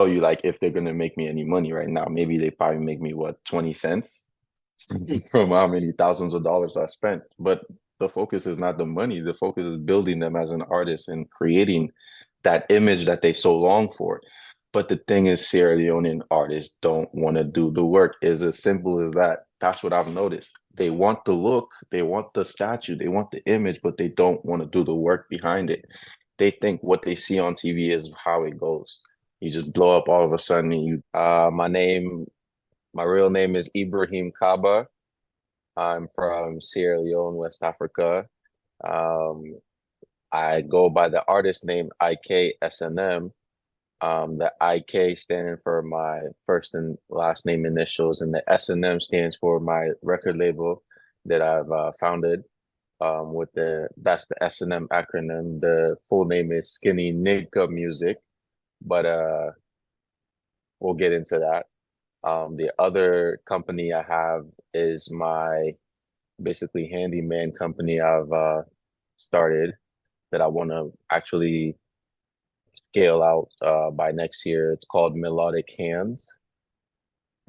tell you like if they're gonna make me any money right now. Maybe they probably make me what, 20 cents from how many thousands of dollars I spent. But the focus is not the money. The focus is building them as an artist and creating that image that they so long for. But the thing is, Sierra Leonean artists don't want to do the work. It's as simple as that. That's what I've noticed. They want the look, they want the statue, they want the image, but they don't want to do the work behind it. They think what they see on TV is how it goes. You just blow up all of a sudden and you my real name is Ibrahim Kaba. I'm from Sierra Leone, West Africa. Um, I go by the artist name IKSNM. The IK standing for my first and last name initials, and the SNM stands for my record label that I've founded. With that's the SNM acronym. The full name is Skinny Nigga Music, but we'll get into that. The other company I have is my basically handyman company I've started that I want to actually scale out by next year. It's called Melodic Hands,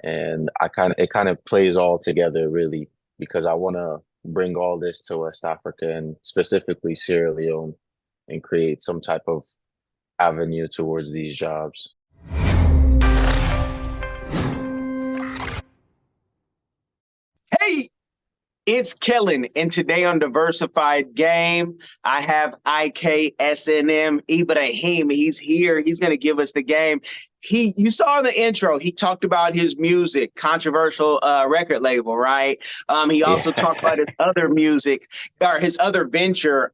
and it kind of plays all together really because I want to bring all this to West Africa and specifically Sierra Leone and create some type of avenue towards these jobs. Hey, it's Kellen, and today on Diversified Game, I have IKSNM Ibrahim. He's here. He's going to give us the game. You saw the intro. He talked about his music, controversial record label, right? He also talked about Yeah. his other music or his other venture,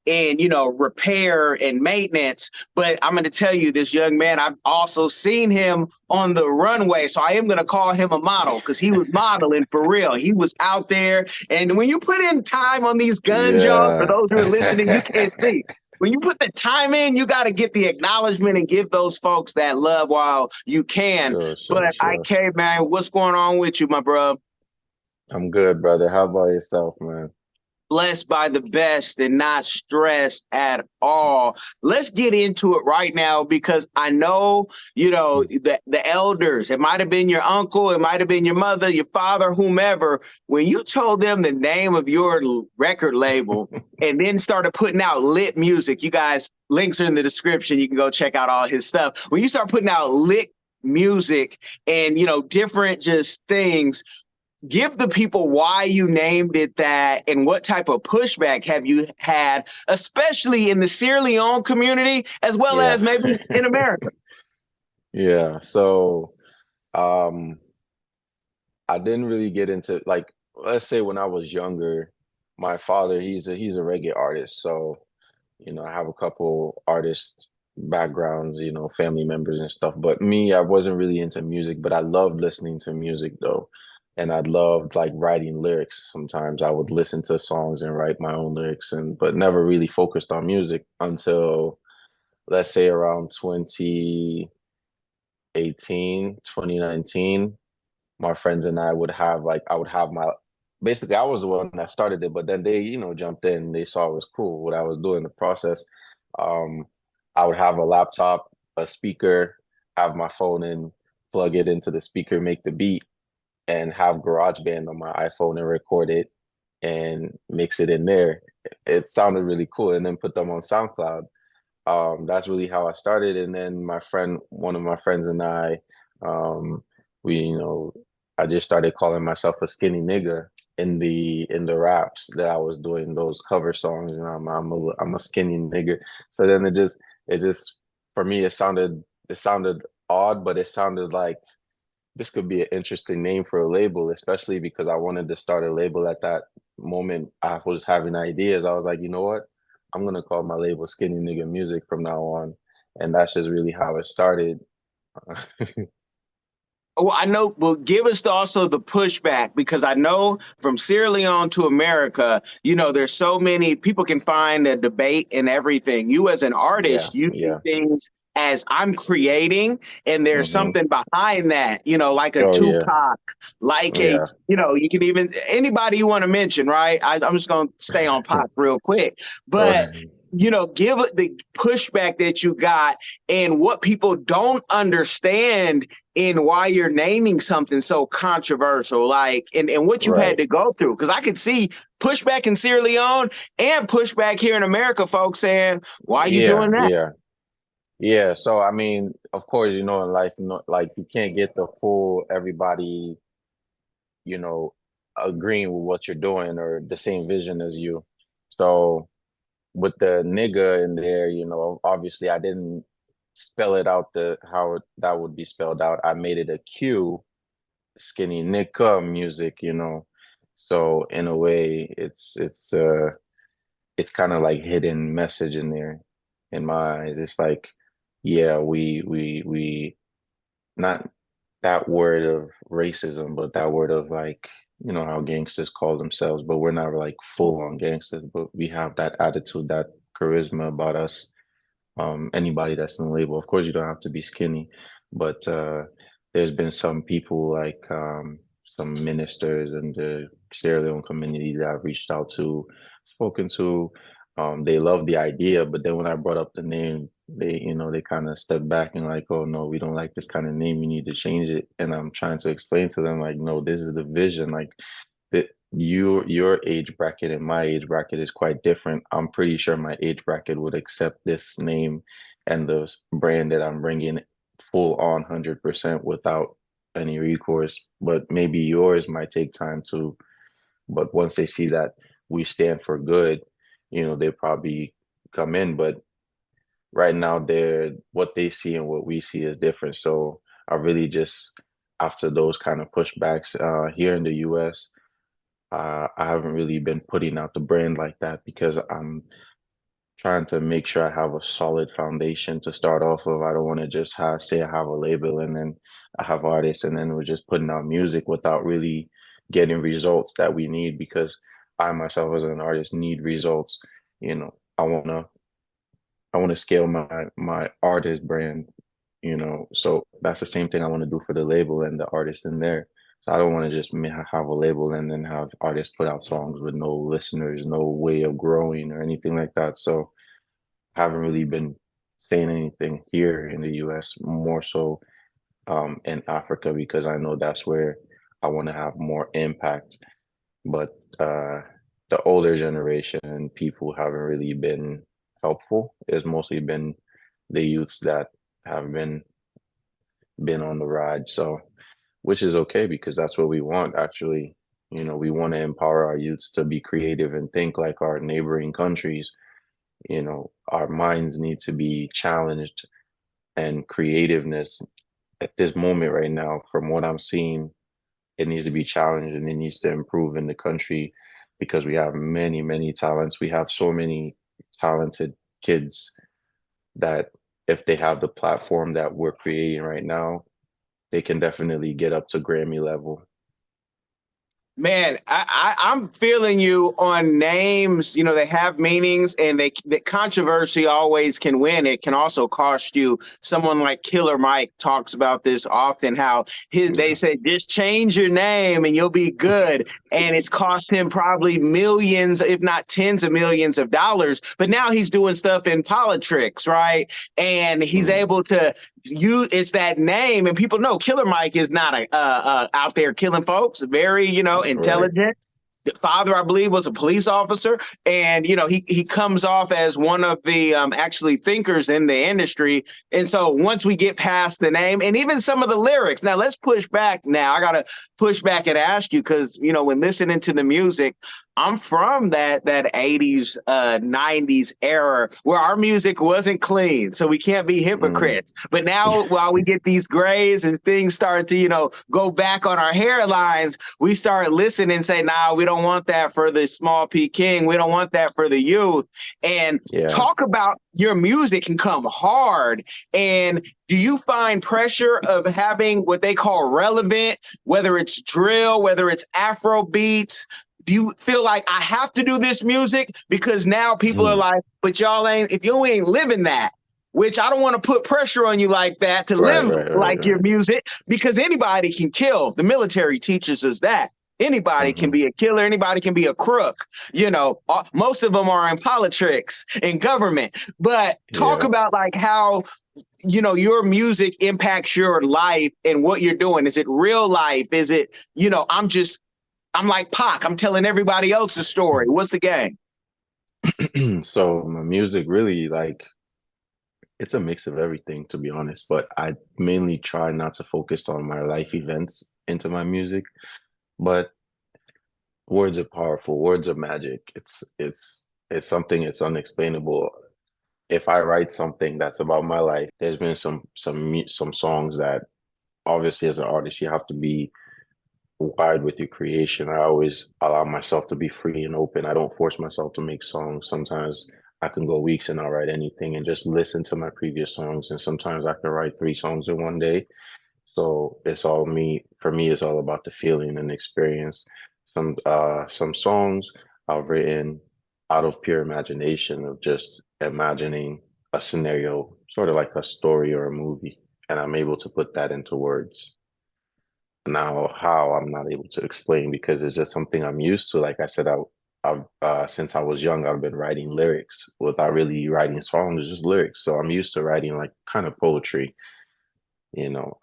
in repair and maintenance. But I'm going to tell you, this young man, I've also seen him on the runway, so I am going to call him a model because he was modeling for real. He was out there, and when you put in time on these guns, y'all, for Yeah. those who are listening, you can't see. When you put the time in, you got to get the acknowledgement and give those folks that love while you can. Sure, sure, But sure. IK, man, what's going on with you, my bro? I'm good, brother. How about yourself, man? Blessed by the best and not stressed at all. Let's get into it right now because I know, the elders, it might have been your uncle, it might have been your mother, your father, whomever, when you told them the name of your record label and then started putting out lit music, you guys, links are in the description. You can go check out all his stuff. When you start putting out lit music and, different just things, give the people why you named it that and what type of pushback have you had, especially in the Sierra Leone community, as well Yeah. as maybe in America. Yeah. So, um, I didn't really get into like, let's say when I was younger, my father, he's a reggae artist. So, I have a couple artist backgrounds, family members and stuff. But me, I wasn't really into music, but I loved listening to music though. And I loved like writing lyrics. Sometimes I would listen to songs and write my own lyrics but never really focused on music until let's say around 2018, 2019. My friends and I would have my basically I was the one that started it, but then they, jumped in. They saw it was cool what I was doing, the process. Um, I would have a laptop, a speaker, have my phone in, plug it into the speaker, make the beat, and have GarageBand on my iPhone and record it and mix it in there. It sounded really cool, and then put them on SoundCloud. That's really how I started. And then one of my friends and um, we, I just started calling myself a skinny nigga in the raps that I was doing those cover songs. And I'm a skinny nigga. So then it just for me it sounded odd, but it sounded like this could be an interesting name for a label, especially because I wanted to start a label at that moment. I was having ideas. I was like, you know what? I'm gonna call my label Skinny Nigga Music from now on. And that's just really how it started. Well, I know, well, give us also the pushback because I know from Sierra Leone to America, there's so many people can find a debate in everything. You as an Yeah, artist, you see yeah. things as I'm creating, and there's Hmm. something behind that, like a Oh yeah. Tupac, like Yeah. you can even anybody you want to mention, right? I'm just gonna stay on pop real quick, Go but ahead. give the pushback that you got and what people don't understand in why you're naming something so controversial, like, and what you've had Right. to go through. Because I could see pushback in Sierra Leone and pushback here in America, folks saying, why are you Yeah, doing that? yeah. Yeah, so I mean, of course, in life, like you can't get the full everybody, you know, agreeing with what you're doing or the same vision as you. So with the nigga in there, obviously I didn't spell it out the how that would be spelled out. I made it a Q, skinny nigga music, So in a way, it's kind of like hidden message in there in my eyes. It's like, yeah, we not that word of racism, but that word of like, how gangsters call themselves, but we're not like full on gangsters, but we have that attitude, that charisma about us. Anybody that's in the label, of course, you don't have to be skinny, but there's been some people like some ministers in the Sierra Leone community that I've reached out to, spoken to. They love the idea, but then when I brought up the name, they kind of stepped back and like, oh no, we don't like this kind of name. You need to change it. And I'm trying to explain to them like, no, this is the vision. Like that your age bracket and my age bracket is quite different. I'm pretty sure my age bracket would accept this name and the brand that I'm bringing full on 100% without any recourse. But maybe yours might take time to. But once they see that we stand for good, they probably come in. But right now, they're what they see and what we see is different. So I really just after those kind of pushbacks here in the US. I haven't really been putting out the brand like that because I'm trying to make sure I have a solid foundation to start off of. I don't want to just say I have a label and then I have artists and then we're just putting out music without really getting results that we need because I myself as an artist need results. You know, I wanna I want to scale my artist brand, So that's the same thing I want to do for the label and the artist in there. So I don't want to just have a label and then have artists put out songs with no listeners, no way of growing or anything like that. So I haven't really been saying anything here in the US, more so in Africa because I know that's where I want to have more impact. But the older generation and people haven't really been helpful. It's mostly been the youths that have been on the ride. So, which is okay because that's what we want actually. We want to empower our youths to be creative and think like our neighboring countries. Our minds need to be challenged and creativeness at this moment right now, from what I'm seeing, it needs to be challenged and it needs to improve in the country because we have many, many talents. We have so many talented kids that if they have the platform that we're creating right now, they can definitely get up to Grammy level. Man, I'm feeling you on names. They have meanings, and the controversy always can win. It can also cost you. Someone like Killer Mike talks about this often. How they Yeah. say just change your name and you'll be good, and it's cost him probably millions, if not tens of millions of dollars. But now he's doing stuff in politics, right? And he's Mm, able to it's that name, and people know Killer Mike is not out there killing folks. Very, right. intelligent. The father, I believe, was a police officer, and he comes off as one of the actually thinkers in the industry. And so once we get past the name and even some of the lyrics, now let's push back. Now I gotta push back and ask you because when listening to the music, I'm from that 80s, 90s era where our music wasn't clean, so we can't be Mm, hypocrites. But now, while we get these grays and things start to go back on our hairlines, we start listening and say, "Nah, we don't want that for the small P King. We don't want that for the youth." And yeah. talk about your music can come hard. And do you find pressure of having what they call relevant, whether it's drill, whether it's Afro beats? Do you feel like I have to do this music because now people are Mm, like, but y'all ain't, if you ain't living that, which I don't want to put pressure on you like that to right, live right, right, like your right. music because anybody can kill. The military teaches us that. Anybody can hmm be a killer. Anybody can be a crook. Most of them are in politics and government. But talk Yeah. about like how your music impacts your life and what you're doing. Is it real life? Is it, I'm like Pac. I'm telling everybody else the story. What's the game? So my music really like it's a mix of everything, to be honest, but I mainly try not to focus on my life events into my music. But words are powerful, words are magic. It's something it's unexplainable. If I write something that's about my life, there's been some songs that obviously as an artist you have to be wide with your creation. I always allow myself to be free and open. I don't force myself to make songs. Sometimes I can go weeks and not write anything and just listen to my previous songs. And sometimes I can write 3 songs in one day. So it's all me. For me, it's all about the feeling and experience. Some songs I've written out of pure imagination of just imagining a scenario, sort of like a story or a movie, and I'm able to put that into words. Now, how I'm not able to explain because it's just something I'm used to. Like I said, I've since I was young, I've been writing lyrics without really writing songs, just lyrics. So I'm used to writing like kind of poetry, you know,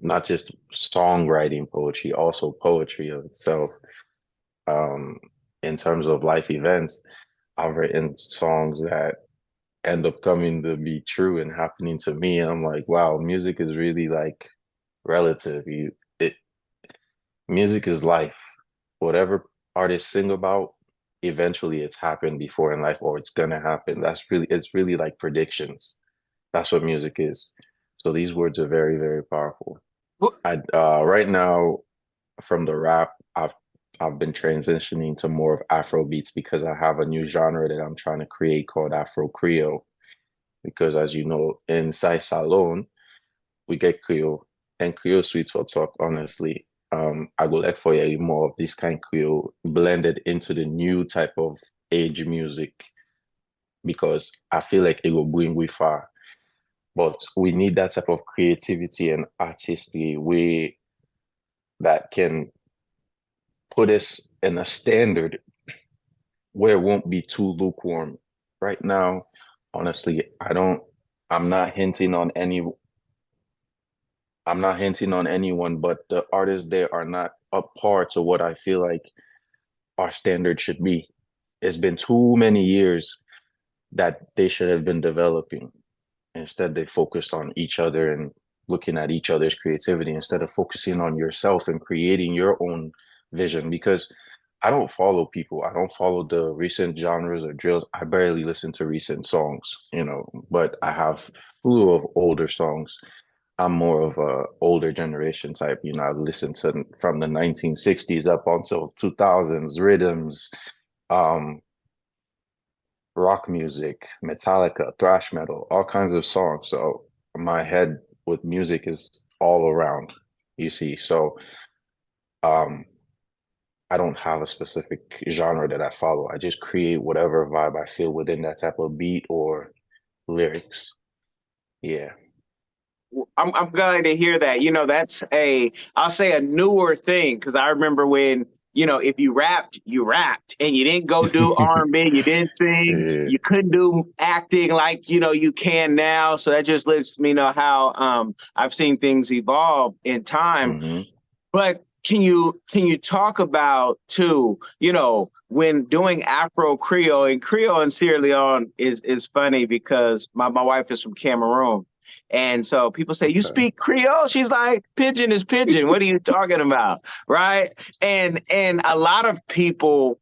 not just songwriting poetry, also poetry of itself. Um, in terms of life events, I've written songs that end up coming to be true and happening to me. And I'm like, wow, music is really like relative. It music is life. Whatever artists sing about, eventually it's happened before in life or it's gonna happen. It's really like predictions. That's what music is. So these words are very, very powerful. I right now from the rap, I've been transitioning to more of Afro beats because I have a new genre that I'm trying to create called Afro Creole. Because as you know, inside Salone, we get Creole and Creole sweet for talk, honestly. I go like for you more of this kind of Creole blended into the new type of age music because I feel like it will bring we far. But we need that type of creativity and artistry way that can put us in a standard where it won't be too lukewarm. Right now, honestly, I'm not hinting on anyone, but the artists there are not up par to what I feel like our standard should be. It's been too many years that they should have been developing. Instead, they focused on each other and looking at each other's creativity instead of focusing on yourself and creating your own vision. Because I don't follow people. I don't follow the recent genres or drills. I barely listen to recent songs, but I have slew of older songs. I'm more of a older generation type. I've listened to from the 1960s up until 2000s rhythms, um, rock music, Metallica, thrash metal, all kinds of songs. So my head with music is all around, you see. So um, I don't have a specific genre that I follow. I just create whatever vibe I feel within that type of beat or lyrics. Yeah. I'm glad to hear that. That's I'll say a newer thing because I remember when if you rapped, and you didn't go do R&B, you didn't sing, Yeah. you couldn't do acting like you can now. So that just lets me know how I've seen things evolve in time. hmm But can you talk about too, when doing Afro Creole, and Creole in Sierra Leone is funny because my wife is from Cameroon. And so people say, "You Okay. speak Creole?" She's like, "Pigeon is pigeon. What are you talking about?" Right. And a lot of people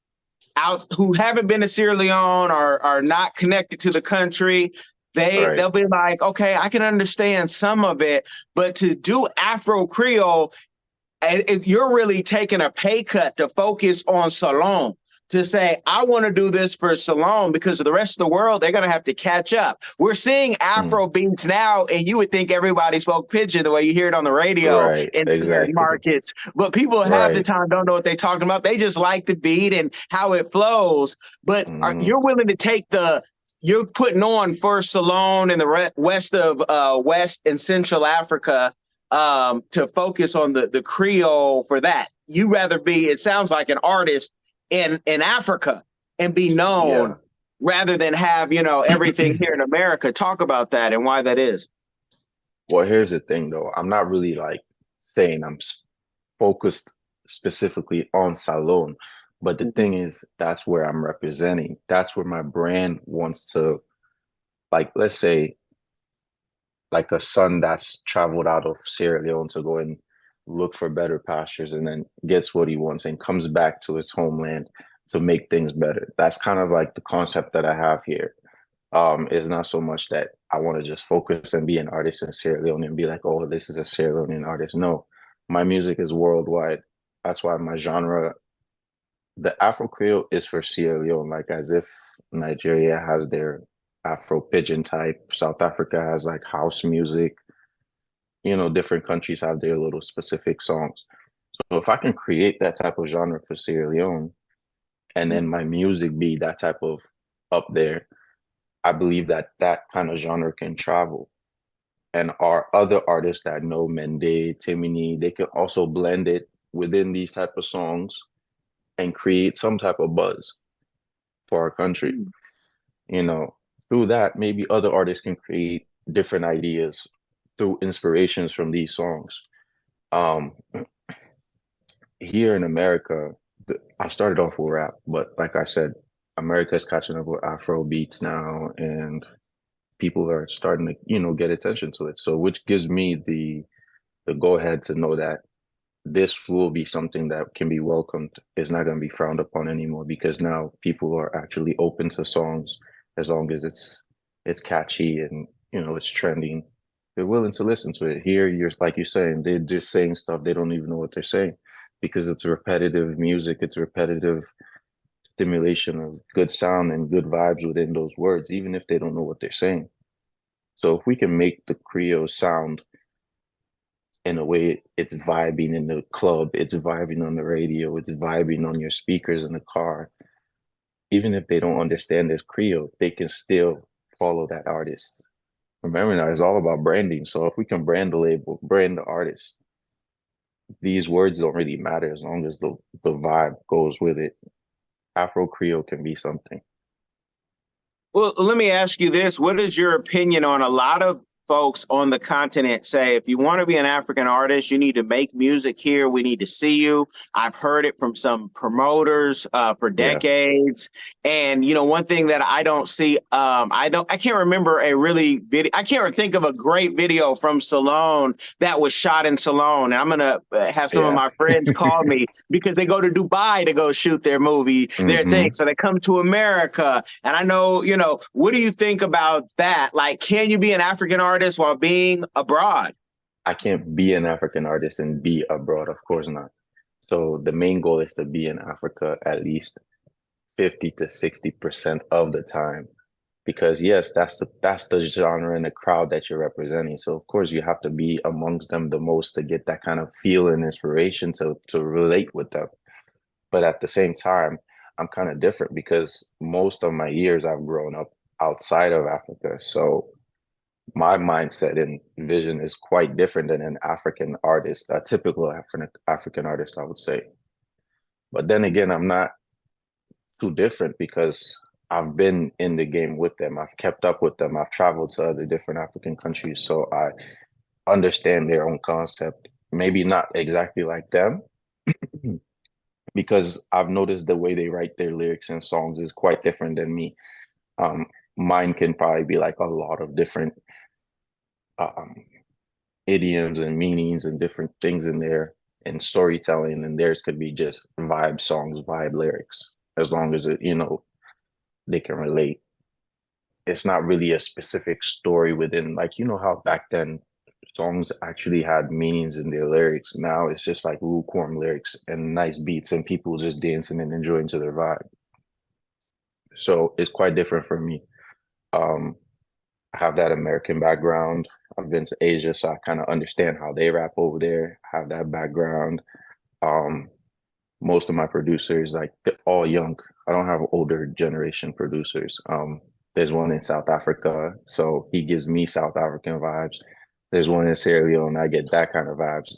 out who haven't been to Sierra Leone or are not connected to the country, Right. they'll be like, okay, I can understand some of it, but to do Afro Creole, and if you're really taking a pay cut to focus on Salone, to say, I want to do this for Salone because the rest of the world, they're going to have to catch up. We're seeing Mm. Afro beats now, and you would think everybody spoke pidgin the way you hear it on the radio Right. in certain Exactly. markets. But people half the Right. time don't know what they're talking about. They just like the beat and how it flows. But hmm you're willing to take you're putting on for Salone and the west of West and Central Africa to focus on the Creole for that. you rather be, it sounds like, an artist in Africa and be known Yeah. rather than have, you know, everything here in America. Talk about that and why that is. Well, here's the thing though. I'm not really like saying focused specifically on Salone, but the Mhm. thing is, that's where I'm representing. That's where my brand wants to, like, let's say, like a son that's traveled out of Sierra Leone to go and look for better pastures and then gets what he wants and comes back to his homeland to make things better. That's kind of like the concept that I have here. It's not so much that I want to just focus and be an artist in Sierra Leone and be like, oh, this is a Sierra Leonean artist. No, my music is worldwide. That's why my genre, the Afro Creole, is for Sierra Leone, like as if Nigeria has their Afro Pigeon type, South Africa has like house music, different countries have their little specific songs. So if I can create that type of genre for Sierra Leone and then my music be that type of up there, I believe that that kind of genre can travel. And our other artists that know Mende, Timini, they can also blend it within these type of songs and create some type of buzz for our country. You know, through that, maybe other artists can create different ideas through inspirations from these songs. Um, Here in America, I started off with rap, but like I said, America is catching up with Afro beats now, and people are starting to, get attention to it. So, which gives me the go ahead to know that this will be something that can be welcomed. It's not going to be frowned upon anymore because now people are actually open to songs as long as it's catchy and it's trending. They're willing to listen to it. Here, you're like you're saying, they're just saying stuff they don't even know what they're saying because it's repetitive music. It's repetitive stimulation of good sound and good vibes within those words, even if they don't know what they're saying. So if we can make the Creole sound in a way it's vibing in the club, it's vibing on the radio, it's vibing on your speakers in the car. Even if they don't understand this Creole, they can still follow that artist. Remember now, it's all about branding. So if we can brand the label, brand the artist, these words don't really matter as long as the vibe goes with it. Afro Creole can be something. Well, let me ask you this. What is your opinion on a lot of folks on the continent say, if you want to be an African artist, you need to make music here. We need to see you. I've heard it from some promoters for Yeah. decades. And, you know, one thing that I don't see, I can't remember a really video. I can't think of a great video from Salone that was shot in Salone. And I'm going to have some of Yeah. my friends call me because they go to Dubai to go shoot their movie, their thing. Hmm. So they come to America. And I know, you know, what do you think about that? Like, can you be an African artist while being abroad? I can't be an African artist and be abroad, of course not. So the main goal is to be in Africa at least 50 to 60% of the time. Because yes, that's the genre and the crowd that you're representing. So of course you have to be amongst them the most to get that kind of feel and inspiration to relate with them. But at the same time, I'm kind of different because most of my years I've grown up outside of Africa. So my mindset and vision is quite different than an African artist, a typical African artist, I would say. But then again, I'm not too different because I've been in the game with them. I've kept up with them. I've traveled to other different African countries, so I understand their own concept. Maybe not exactly like them, because I've noticed the way they write their lyrics and songs is quite different than me. Um, Mine can probably be like a lot of different um, idioms and meanings and different things in there and storytelling, and theirs could be just vibe songs, vibe lyrics, as long as they can relate. It's not really a specific story within, like, how back then songs actually had meanings in their lyrics. Now it's just like lukewarm lyrics and nice beats and people just dancing and enjoying to their vibe. So it's quite different for me. um I have that American background. I've been to Asia, so I kind of understand how they rap over there. I have that background. um Most of my producers, like, they're all young. I don't have older generation producers. There's one in South Africa, so he gives me South African vibes. There's one in Sierra Leone, I get that kind of vibes.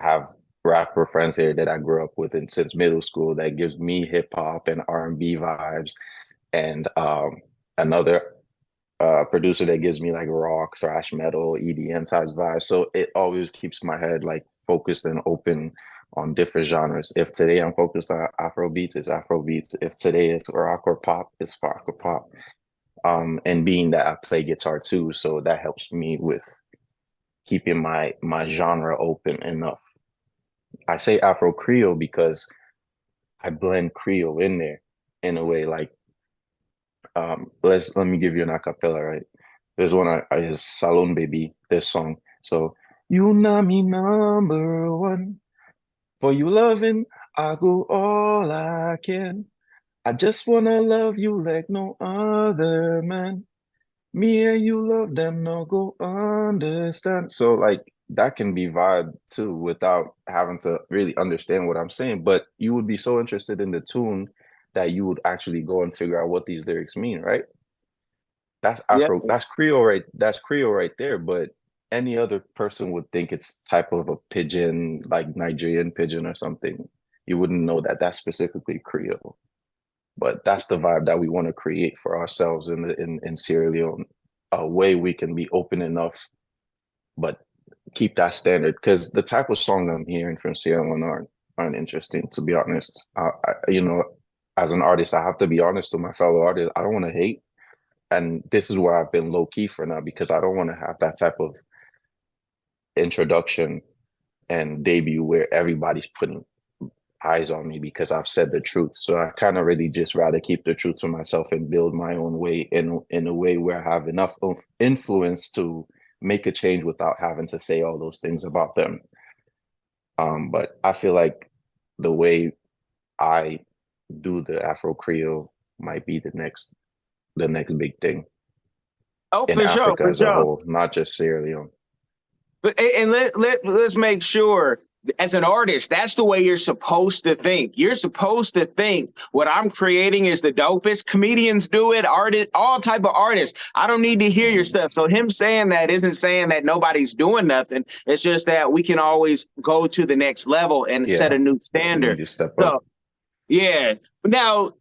I have rapper friends here that I grew up with and since middle school that gives me hip hop and R&B vibes, and another producer that gives me like rock, thrash metal, EDM type vibes. So it always keeps my head like focused and open on different genres. If today I'm focused on Afro beats, it's Afro beats. If today is rock or pop, it's rock or pop. And being that I play guitar too, so that helps me with keeping my genre open enough. I say Afro Creole because I blend Creole in there in a way. Like, let me give you an acapella, right? There's one I is Salone Baby, this song. So you know me number one. For you loving, I go all I can. I just wanna love you like no other man. Me and you love them, no go understand. So like that can be vibe too without having to really understand what I'm saying. But you would be so interested in the tune that you would actually go and figure out what these lyrics mean, right? That's Yeah. Afro, that's Creole right there. But any other person would think it's type of a pigeon, like Nigerian pigeon or something. You wouldn't know that that's specifically Creole. But that's the vibe that we want to create for ourselves in Sierra Leone. A way we can be open enough, but keep that standard. Because the type of song I'm hearing from Sierra Leone aren't interesting, to be honest. As an artist, I have to be honest with my fellow artists. I don't want to hate, and this is where I've been low key for now because I don't want to have that type of introduction and debut where everybody's putting eyes on me because I've said the truth. So I kind of really just rather keep the truth to myself and build my own way in a way where I have enough of influence to make a change without having to say all those things about them. But I feel like the way I do the Afro Creole might be the next big thing Oh, in for sure, Africa for as a sure. whole, not just Sierra Leone. But and let's make sure as an artist, that's the way you're supposed to think. You're supposed to think what I'm creating is the dopest. Comedians do it, artists, all type of artists. I don't need to hear your Mhm. stuff. So him saying that isn't saying that nobody's doing nothing. It's just that we can always go to the next level and set Yeah, a new we need standard. to step up. So yeah. Now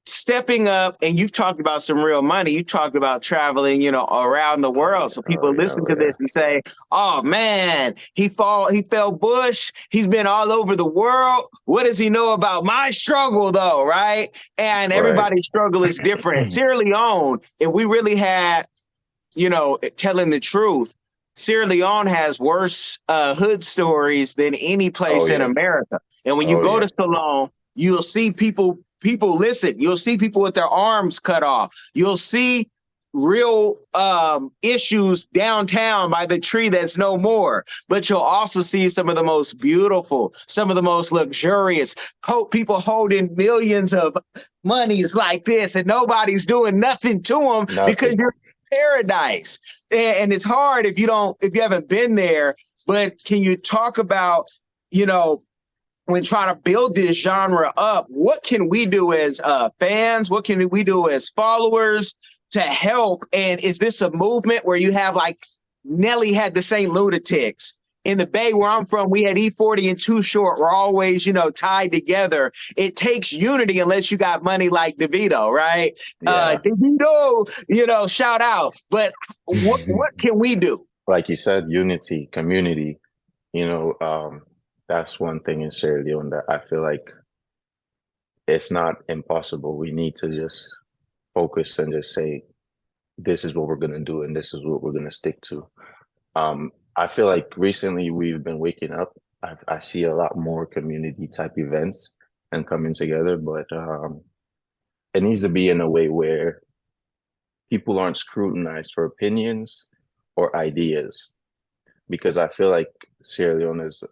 stepping up, and you've talked about some real money. You talked about traveling, around the Oh world. yeah, So oh people yeah, listen oh to yeah. this and say, "Oh man, he fell bush. He's been all over the world. What does he know about my struggle, though?" Right? And Right. everybody's struggle is different. Sierra Leone, if we really had, telling the truth, Sierra Leone has worse hood stories than any Oh place in yeah. America. And when you Oh go yeah. to Salone, you'll see people listen. You'll see people with their arms cut off. You'll see real issues downtown by the tree that's no more. But you'll also see some of the most beautiful, some of the most luxurious people holding millions of monies like this, and nobody's doing nothing to them because Nothing. you're paradise. And it's hard if you haven't been there. But can you talk about, you know, when trying to build this genre up, what can we do as fans? What can we do as followers to help? And is this a movement where you have like Nelly had the St. Lunatics? In the Bay where I'm from, we had E40 and Too Short. We're always, tied together. It takes unity unless you got money like DeVito, right? Yeah. DeVito, shout out. But what can we do? Like you said, unity, community, you know, that's one thing in Sierra Leone that I feel like it's not impossible. We need to just focus and just say, this is what we're gonna do and this is what we're gonna stick to. I feel like recently we've been waking up. I see a lot more community type events and coming together, but it needs to be in a way where people aren't scrutinized for opinions or ideas because I feel like Sierra Leone is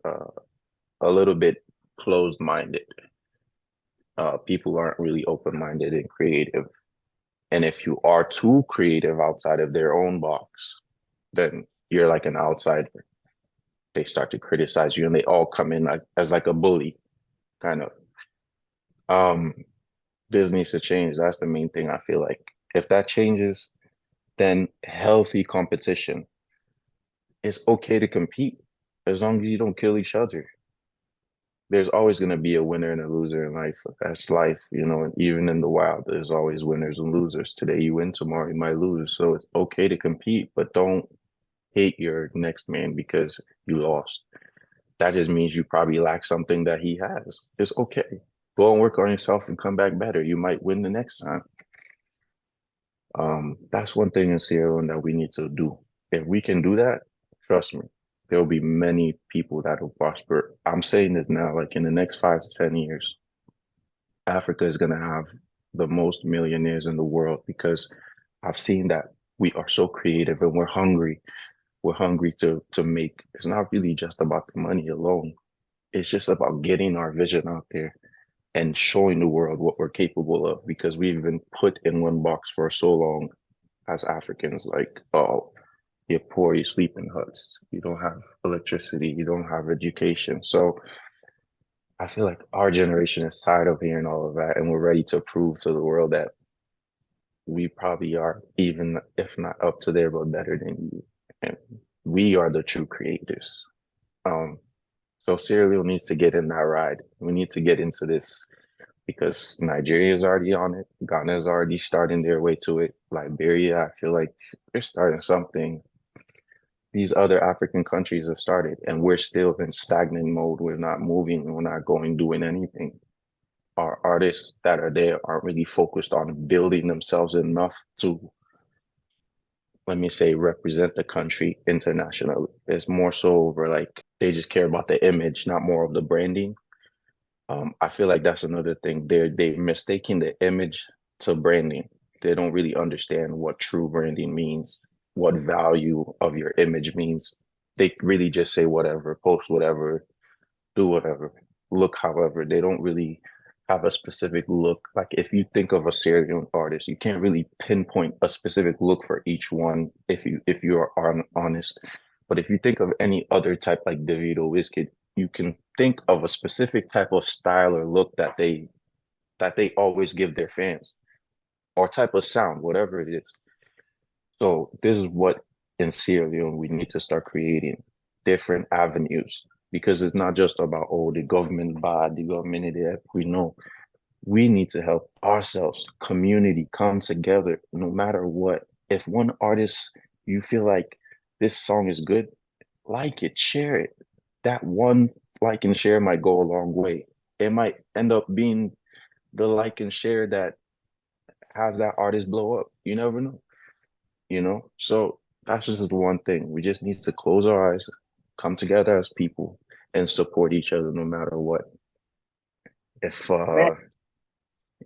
a little bit closed-minded. People aren't really open-minded and creative. And if you are too creative outside of their own box, then you're like an outsider. They start to criticize you and they all come in as like a bully, kind of. Um, this needs to change. That's the main thing I feel like. If that changes, then healthy competition. It's okay to compete as long as you don't kill each other. there's always going to be a winner and a loser in life. That's life, you know, and even in the wild, there's always winners and losers. Today you win, tomorrow you might lose. So it's okay to compete, but don't hate your next man because you lost. That just means you probably lack something that he has. It's okay. Go and work on yourself and come back better. You might win the next time. That's one thing in Sierra Leone that we need to do. If we can do that, trust me, there'll be many people that will prosper. I'm saying this now, like in the next 5 to 10 years, Africa is going to have the most millionaires in the world because I've seen that we are so creative and we're hungry. We're hungry to make. It's not really just about the money alone. It's just about getting our vision out there and showing the world what we're capable of because we've been put in one box for so long as Africans. Like, oh, you're poor, you sleep in huts, you don't have electricity, you don't have education. So I feel like our generation is tired of hearing all of that, and we're ready to prove to the world that we probably are even, if not up to there, but better than you. And we are the true creators. Um, so Sierra Leone needs to get in that ride. We need to get into this because Nigeria is already on it. Ghana is already starting their way to it. Liberia, I feel like they're starting something. These other African countries have started, and we're still in stagnant mode. We're not moving. We're not going, doing anything. Our artists that are there aren't really focused on building themselves enough to, let me say, represent the country internationally. It's more so over like they just care about the image, not more of the branding. I feel like that's another thing. They're mistaking the image to branding. They don't really understand what true branding means, what value of your image means. They really just say whatever, post whatever, do whatever, look however. They don't really have a specific look. Like if you think of a Sierra Leone artist, you can't really pinpoint a specific look for each one if you are honest. But if you think of any other type like Davido, Wizkid, you can think of a specific type of style or look that they always give their fans or type of sound, whatever it is. So this is what in Sierra Leone we need to start creating different avenues because it's not just about, oh, the government bad, the government idiot. We know we need to help ourselves, community come together no matter what. If one artist you feel like this song is good, like it, share it. That one like and share might go a long way. It might end up being the like and share that has that artist blow up. You never know, you know? So that's just the one thing. We just need to close our eyes, come together as people, and support each other no matter what. If Man, uh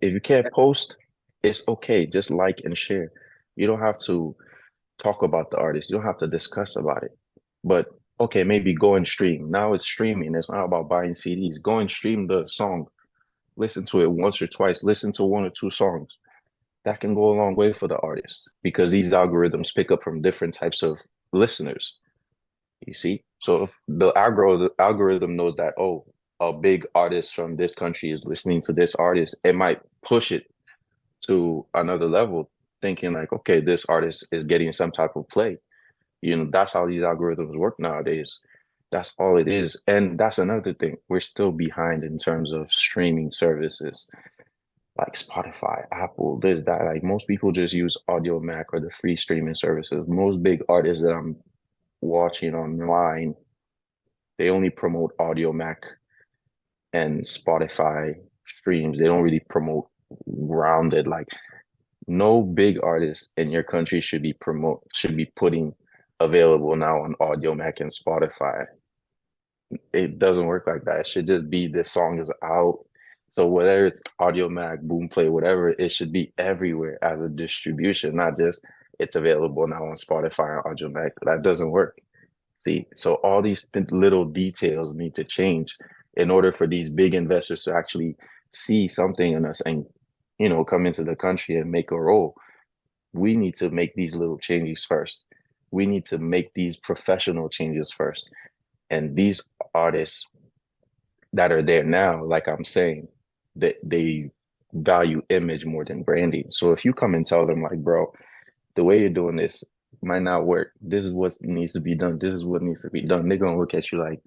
if you can't post, it's okay. Just like and share. You don't have to talk about the artist. You don't have to discuss about it. But okay, maybe go and stream. Now it's streaming. It's not about buying CDs. Go and stream the song. Listen to it once or twice. Listen to one or two songs. That can go a long way for the artist because these algorithms pick up from different types of listeners. You see? So if the algorithm knows that, oh, a big artist from this country is listening to this artist, it might push it to another level, thinking like, okay, this artist is getting some type of play. You know, that's how these algorithms work nowadays. That's all it is. And that's another thing. We're still behind in terms of streaming services like Spotify, Apple, this, that. Like most people just use Audio Mac or the free streaming services. Most big artists that I'm watching online, they only promote Audio Mac and Spotify streams. They don't really promote rounded. Like no big artist in your country should be putting available now on Audio Mac and Spotify. It doesn't work like that. It should just be this song is out. So whether it's Audio Mac, Boomplay, whatever, it should be everywhere as a distribution, not just it's available now on Spotify and Audio Mac. That doesn't work. See, so all these little details need to change in order for these big investors to actually see something in us and come into the country and make a role. We need to make these little changes first. We need to make these professional changes first. And these artists that are there now, like I'm saying, that they value image more than branding. So if you come and tell them like, bro, the way you're doing this might not work. This is what needs to be done. This is what needs to be done. They're gonna look at you like,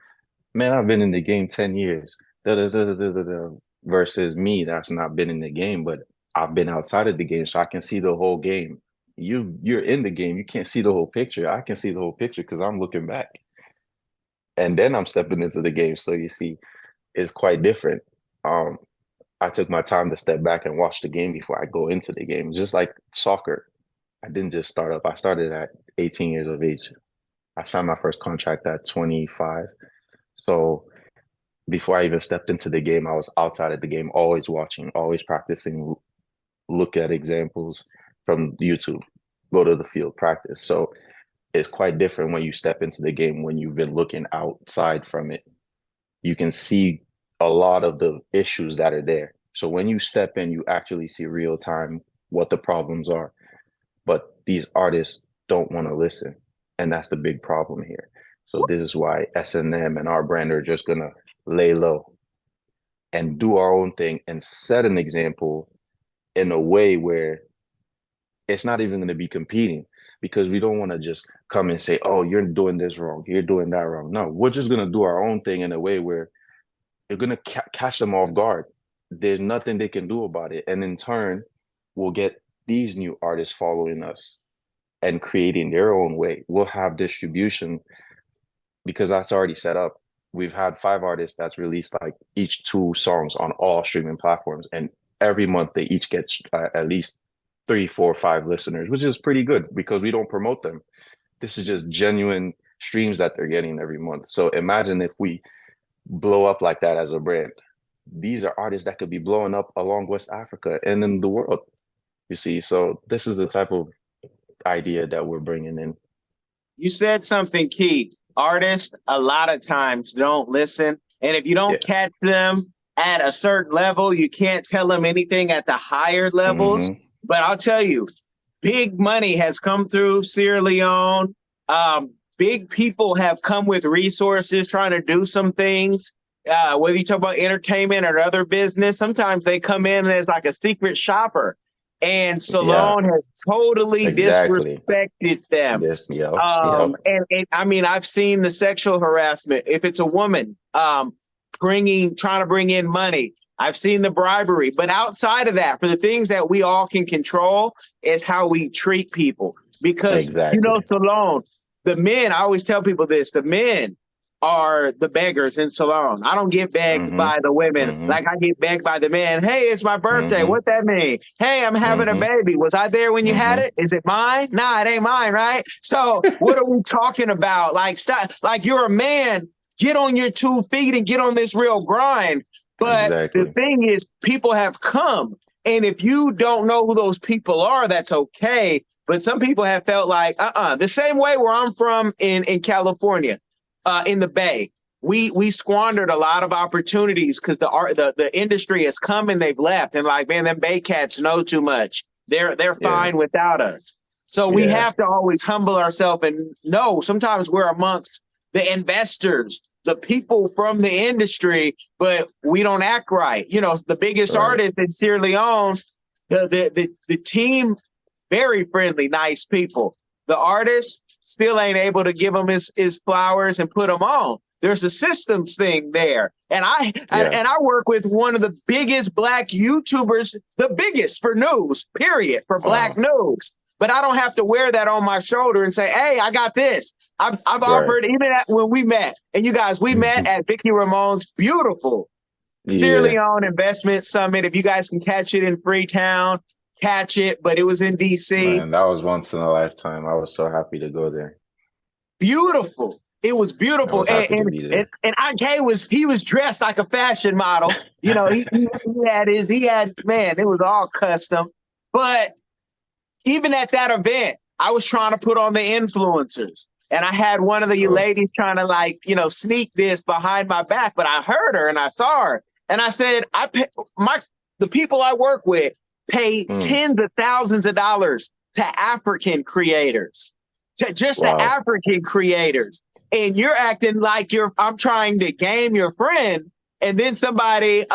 man, I've been in the game 10 years. da, versus me that's not been in the game, but I've been outside of the game, so I can see the whole game. You're in the game, you can't see the whole picture. I can see the whole picture because I'm looking back, and then I'm stepping into the game. So you see, it's quite different. Um, I took my time to step back and watch the game before I go into the game. Just like soccer, I didn't just start up. I started at 18 years of age. I signed my first contract at 25. So before I even stepped into the game, I was outside of the game, always watching, always practicing, look at examples from YouTube, go to the field, practice. So it's quite different when you step into the game when you've been looking outside from it. You can see a lot of the issues that are there. So when you step in, you actually see real time what the problems are. But these artists don't want to listen. And that's the big problem here. So this is why S&M and our brand are just gonna lay low and do our own thing and set an example in a way where it's not even going to be competing, because we don't want to just come and say, oh, you're doing this wrong, you're doing that wrong. No, we're just going to do our own thing in a way where you're going to catch them off guard. There's nothing they can do about it. And in turn, we'll get these new artists following us and creating their own way. We'll have distribution because that's already set up. We've had 5 artists that's released like each 2 songs on all streaming platforms. And every month they each get at least 3, 4, 5 listeners, which is pretty good because we don't promote them. This is just genuine streams that they're getting every month. So imagine if we blow up like that as a brand. These are artists that could be blowing up along West Africa and in the world, you see. So this is the type of idea that we're bringing in. You said something key. Artists a lot of times don't listen. And if you don't catch them at a certain level, you can't tell them anything at the higher levels. Mm-hmm. But I'll tell you, big money has come through Sierra Leone. Big people have come with resources trying to do some things. Whether you talk about entertainment or other business, sometimes they come in as like a secret shopper. And Salone has totally disrespected them. And I mean, I've seen the sexual harassment. If it's a woman trying to bring in money, I've seen the bribery. But outside of that, for the things that we all can control is how we treat people. Because, you know, Salone, the men, I always tell people this, the men are the beggars in Salone. I don't get begged by the women like I get begged by the men. Hey, it's my birthday. What that mean? Hey, I'm having a baby. Was I there when you had it? Is it mine? Nah, it ain't mine, right? So what are we talking about? Like, stop. Like, you're a man. Get on your 2 feet and get on this real grind. But the thing is, people have come. And if you don't know who those people are, that's okay. But some people have felt like, the same way where I'm from in California. In the Bay, we squandered a lot of opportunities because the industry has come and they've left, and like, man, them Bay cats know too much. They're fine without us. So we have to always humble ourselves and know sometimes we're amongst the investors, the people from the industry, but we don't act right. You know, the biggest artist in Sierra Leone, the team, very friendly, nice people. The artist still ain't able to give him his flowers and put them on. There's a systems thing there. And I work with one of the biggest Black YouTubers, the biggest for news, period, for Black news. But I don't have to wear that on my shoulder and say, hey, I got this. I've offered, even when we met, and you guys, we met at Vicky Ramon's beautiful Sierra Leone Investment Summit. If you guys can catch it in Freetown, catch it, but it was in DC. Man, that was once in a lifetime. I was so happy to go there. Beautiful. It was beautiful. And IK was dressed like a fashion model. You know, he had, man, it was all custom. But even at that event, I was trying to put on the influencers. And I had one of the ladies trying to, like, you know, sneak this behind my back, but I heard her and I saw her. And I said, the people I work with pay tens of thousands of dollars to African creators, to African creators. And you're acting like I'm trying to game your friend. And then somebody,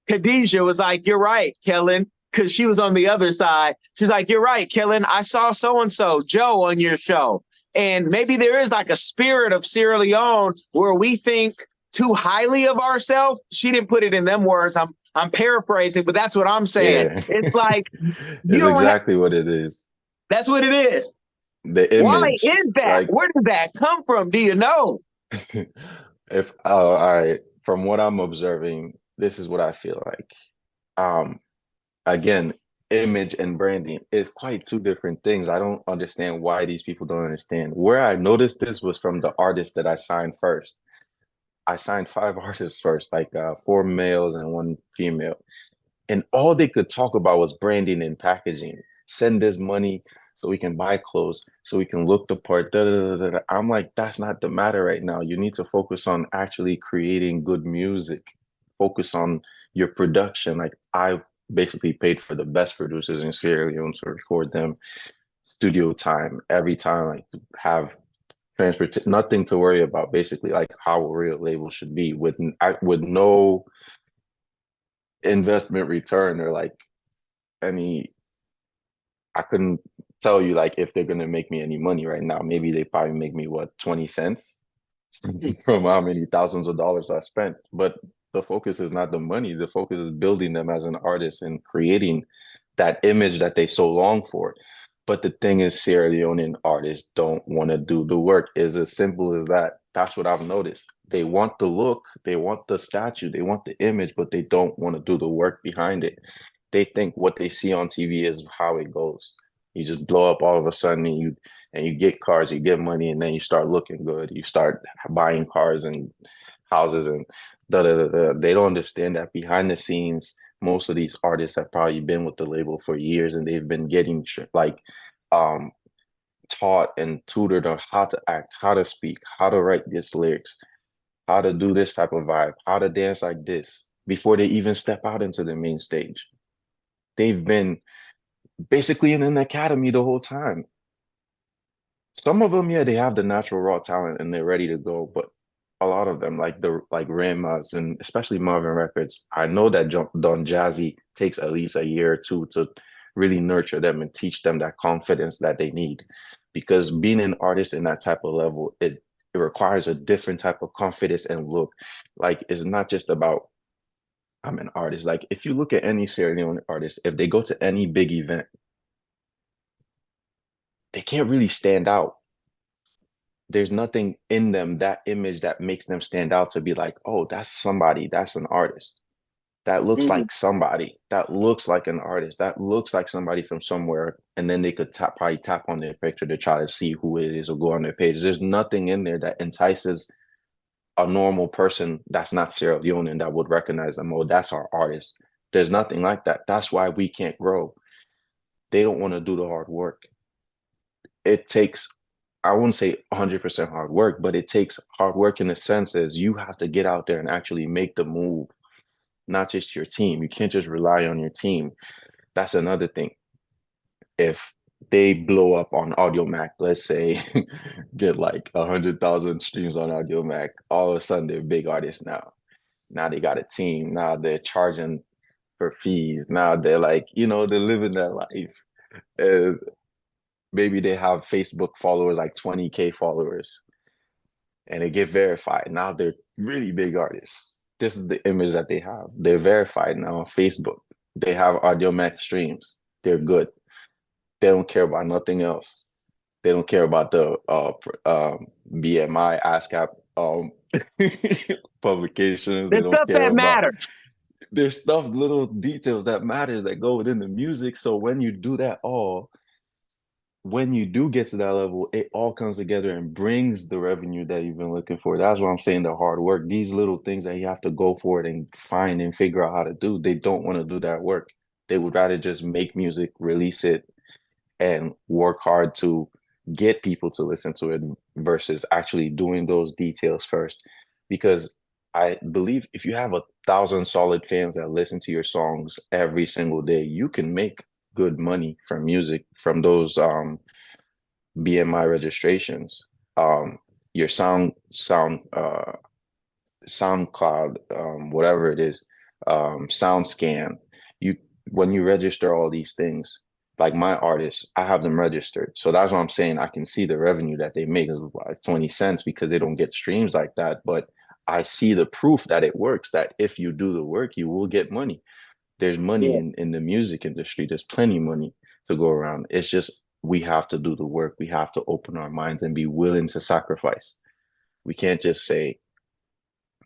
Khadijah was like, you're right, Kellen, because she was on the other side. She's like, you're right, Kellen. I saw so-and-so, Joe, on your show. And maybe there is like a spirit of Sierra Leone where we think too highly of ourselves. She didn't put it in them words. I'm paraphrasing, but that's what I'm saying. Yeah. It's like you It's don't have. exactly what it is. That's what it is. The Why image, is that? like Where did that come from? Do you know? if all right, from what I'm observing, this is what I feel like. Um, again, image and branding is quite two different things. I don't understand why these people don't understand. Where I noticed this was from the artists that I signed first. I signed five artists first, like four males and one female. And all they could talk about was branding and packaging. Send this money so we can buy clothes, so we can look the part. Da, da, da, da. I'm like, that's not the matter right now. You need to focus on actually creating good music. Focus on your production. Like I basically paid for the best producers in Sierra Leone to record them, studio time every time, like have transport, nothing to worry about. Basically, like how a real label should be with no investment return or like any. I couldn't tell you like if they're gonna make me any money right now. Maybe they probably make me what 20 cents from how many thousands of dollars I spent. But the focus is not the money. The focus is building them as an artist and creating that image that they so long for. But the thing is, Sierra Leonean artists don't want to do the work. It's as simple as that. That's what I've noticed. They want the look, they want the statue, they want the image, but they don't want to do the work behind it. They think what they see on TV is how it goes. You just blow up all of a sudden and you get cars, you get money, and then you start looking good. You start buying cars and houses and da da da da. They don't understand that behind the scenes, most of these artists have probably been with the label for years and they've been getting like um taught and tutored on how to act, how to speak, how to write this lyrics, how to do this type of vibe, how to dance like this before they even step out into the main stage. They've been basically in an academy the whole time. Some of them, yeah, they have the natural raw talent and they're ready to go, but a lot of them, like Ramas and especially Marvin Records, I know that Don Jazzy takes at least a year or two to really nurture them and teach them that confidence that they need. Because being an artist in that type of level, it requires a different type of confidence and look. Like it's not just about I'm an artist. Like if you look at any Sierra Leone artist, if they go to any big event, they can't really stand out. There's nothing in them, that image that makes them stand out to be like, oh, that's somebody, that's an artist. That looks Mhm. like somebody, that looks like an artist, that looks like somebody from somewhere. And then they could probably tap on their picture to try to see who it is or go on their page. There's nothing in there that entices a normal person that's not Sierra Leone and that would recognize them. Oh, that's our artist. There's nothing like that. That's why we can't grow. They don't want to do the hard work. It takes, I wouldn't say 100% hard work, but it takes hard work in the sense as you have to get out there and actually make the move, not just your team. You can't just rely on your team. That's another thing. If they blow up on Audio Mac, let's say, get like 100,000 streams on Audio Mac, all of a sudden they're big artists now. Now they got a team. Now they're charging for fees. Now they're like, they're living their life. Uh, Maybe they have Facebook followers, like 20K followers, and they get verified. Now they're really big artists. This is the image that they have. They're verified now on Facebook. They have Audio Max streams. They're good. They don't care about nothing else. They don't care about the BMI, ASCAP publications. They The don't stuff care that about matters. there's stuff, little details that matters that go within the music. So when you do that all, when you do get to that level, it all comes together and brings the revenue that you've been looking for. That's why I'm saying the hard work, these little things that you have to go for it and find and figure out how to do. They don't want to do that work. They would rather just make music, release it, and work hard to get people to listen to it versus actually doing those details first. Because I believe if you have 1,000 solid fans that listen to your songs every single day, you can make good money from music from those BMI registrations. Your SoundCloud, whatever it is, SoundScan. You When you register all these things, like my artists, I have them registered. So that's what I'm saying. I can see the revenue that they make is like 20 cents because they don't get streams like that. But I see the proof that it works, that if you do the work, you will get money. There's money Yeah. in the music industry. There's plenty of money to go around. It's just we have to do the work. We have to open our minds and be willing to sacrifice. We can't just say,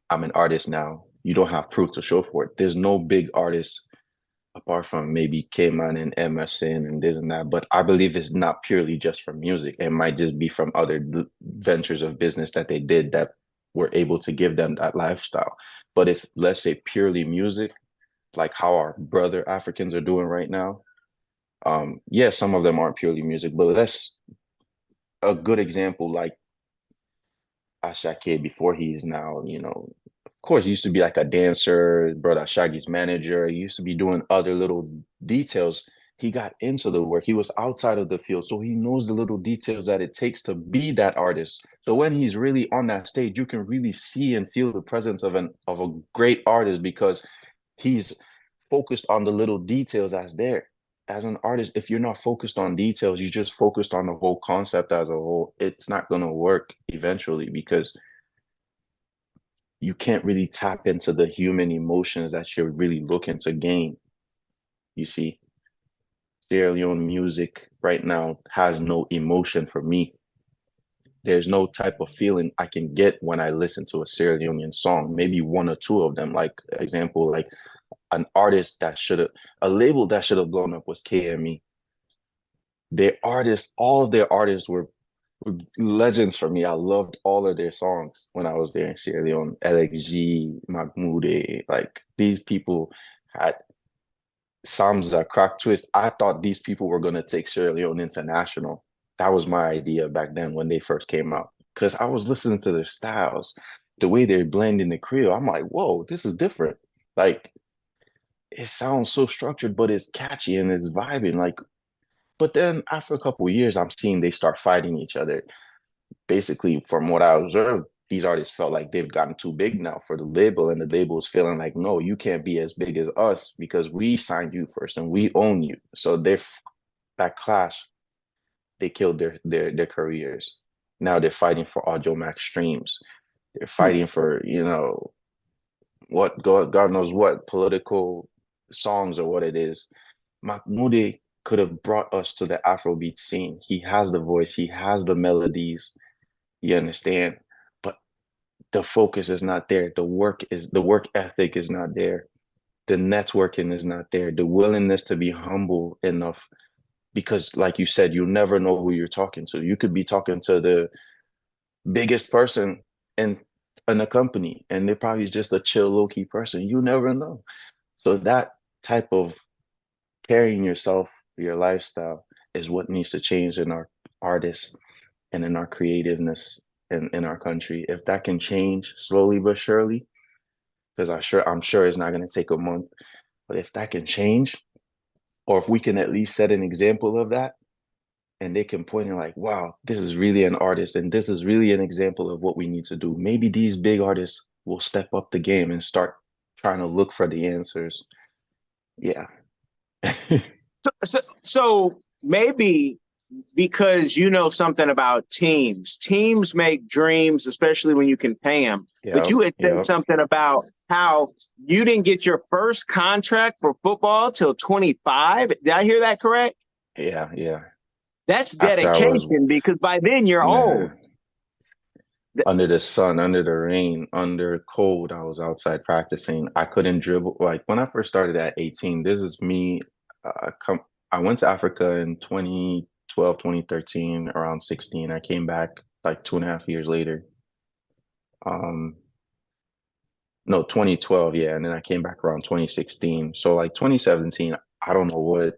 I'm an artist now. You don't have proof to show for it. There's no big artists apart from maybe K-Man and MSN and this and that. But I believe it's not purely just from music. It might just be from other ventures of business that they did that were able to give them that lifestyle. But if, let's say, purely music, like how our brother Africans are doing right now, yeah, some of them aren't purely music, but that's a good example. Like Ashake before he's now, of course, he used to be like a dancer, brother Shaggy's manager. He used to be doing other little details. He got into the work. He was outside of the field, so he knows the little details that it takes to be that artist. So when he's really on that stage, you can really see and feel the presence of a great artist because he's focused on the little details that's there. As an artist, if you're not focused on details, you just focused on the whole concept as a whole, it's not going to work eventually because you can't really tap into the human emotions that you're really looking to gain. You see, Sierra Leone music right now has no emotion for me. There's no type of feeling I can get when I listen to a Sierra Leonean song. Maybe one or two of them, like example, like an artist that should have, a label that should have blown up was KME. Their artists, all of their artists were legends for me. I loved all of their songs when I was there in Sierra Leone. LXG, Mahmoud, like these people had Samza, Crack Twist. I thought these people were going to take Sierra Leone international. That was my idea back then when they first came out. Because I was listening to their styles, the way they're blending the Creole. I'm like, whoa, this is different. Like, it sounds so structured, but it's catchy and it's vibing. Like, but then after a couple of years, I'm seeing they start fighting each other. Basically, from what I observed, these artists felt like they've gotten too big now for the label, and the label is feeling like, no, you can't be as big as us because we signed you first and we own you. So they're that clash, they killed their careers. Now they're fighting for Audio Max streams. They're fighting for, what God knows what political songs or what it is. Mahmoud could have brought us to the Afrobeat scene. He has the voice, he has the melodies, you understand? But the focus is not there. The work ethic is not there. The networking is not there. The willingness to be humble enough because like you said, you never know who you're talking to. You could be talking to the biggest person in a company and they're probably just a chill, low-key person. You never know. So that type of carrying yourself, your lifestyle is what needs to change in our artists and in our creativeness in our country. If that can change slowly but surely, because I'm sure it's not going to take a month, but if that can change, or if we can at least set an example of that, and they can point in like, wow, this is really an artist, and this is really an example of what we need to do. Maybe these big artists will step up the game and start trying to look for the answers. Yeah. So maybe because you know something about teams. Teams make dreams, especially when you can pay them. But Yep. you had said Yep. something about how you didn't get your first contract for football till 25. Did I hear that correct? Yeah. Yeah. That's After I was, dedication because by then you're old. man, under the sun, under the rain, under cold, I was outside practicing. I couldn't dribble. Like when I first started at 18, this is me. I went to Africa in 2012, 2013, around 16. I came back like 2.5 years later. Um, no, 2012, yeah. And then I came back around 2016. So like 2017, I don't know what,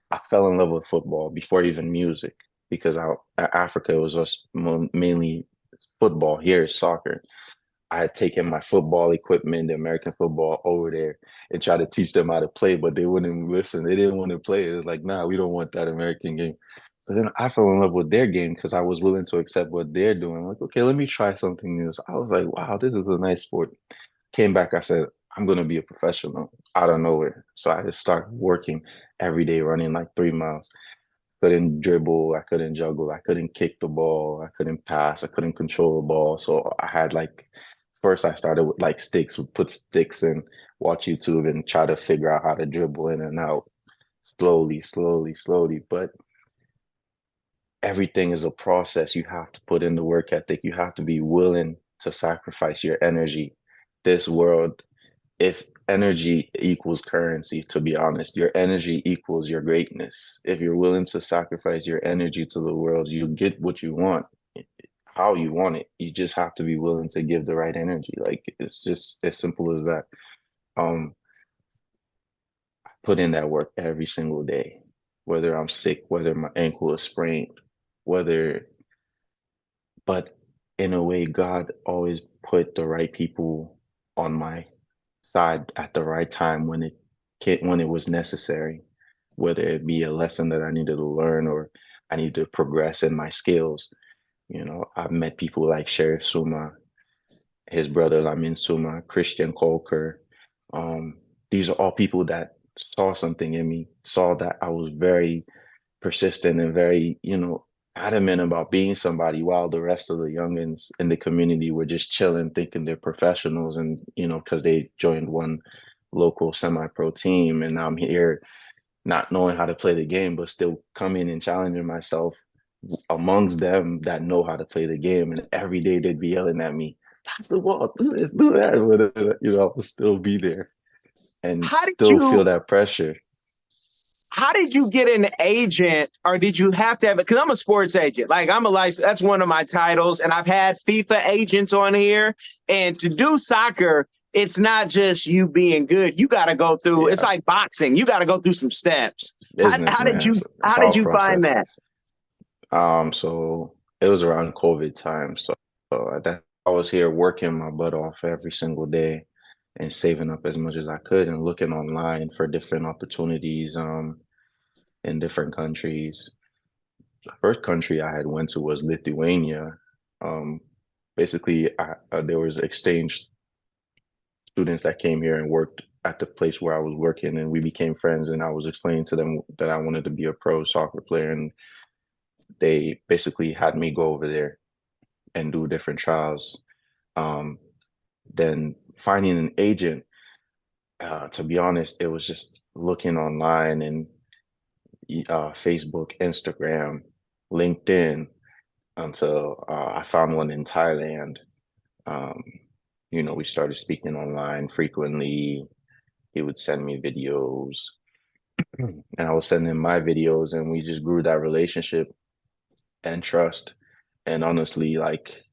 I fell in love with football before even music because Africa was just mainly football. Here is soccer. I had taken my football equipment, the American football, over there and tried to teach them how to play, but they wouldn't listen. They didn't want to play. It was like, nah, we don't want that American game. So then I fell in love with their game because I was willing to accept what they're doing. Like, okay, let me try something new. So I was like, wow, this is a nice sport. Came back, I said, I'm going to be a professional out of nowhere. So I just started working every day, running like 3 miles. Couldn't dribble, I couldn't juggle, I couldn't kick the ball, I couldn't pass, I couldn't control the ball. So I had like first I started with like sticks, would put sticks and watch YouTube and try to figure out how to dribble in and out slowly, slowly, slowly. But everything is a process. You have to put in the work ethic. You have to be willing to sacrifice your energy. This world, if energy equals currency, to be honest, your energy equals your greatness. If you're willing to sacrifice your energy to the world, you get what you want, how you want it. You just have to be willing to give the right energy. Like it's just as simple as that. Um, put in that work every single day, whether I'm sick, whether my ankle is sprained, whether, but in a way, God always put the right people on my side at the right time when it was necessary, whether it be a lesson that I needed to learn or I need to progress in my skills. You know, I've met people like Sheriff Suma, his brother Lamin Suma, Christian Colker. Um, these are all people that saw something in me, saw that I was very persistent and very, adamant about being somebody while the rest of the youngins in the community were just chilling, thinking they're professionals and, because they joined one local semi-pro team. And I'm here not knowing how to play the game, but still coming and challenging myself amongst them that know how to play the game. And every day they'd be yelling at me, pass the ball, do this, do that. But, I'll still be there and How did still feel you that pressure. how did you get an agent, or did you have to have it? Because I'm a sports agent. Like I'm a license, that's one of my titles. And I've had FIFA agents on here. And to do soccer, it's not just you being good. You got to go through, it's Yeah, like boxing. You got to go through some steps. business, How did man. you It's how all did you find process. that? So it was around COVID time. So that I was here working my butt off every single day and saving up as much as I could and looking online for different opportunities in different countries. The first country I had went to was Lithuania. Um, basically, there was exchange students that came here and worked at the place where I was working, and we became friends. And I was explaining to them that I wanted to be a pro soccer player, and they basically had me go over there and do different trials. Um, then finding an agent, to be honest, it was just looking online and Facebook, Instagram, LinkedIn until I found one in Thailand. Um, we started speaking online frequently. He would send me videos and I was sending him my videos, and we just grew that relationship and trust. And honestly, like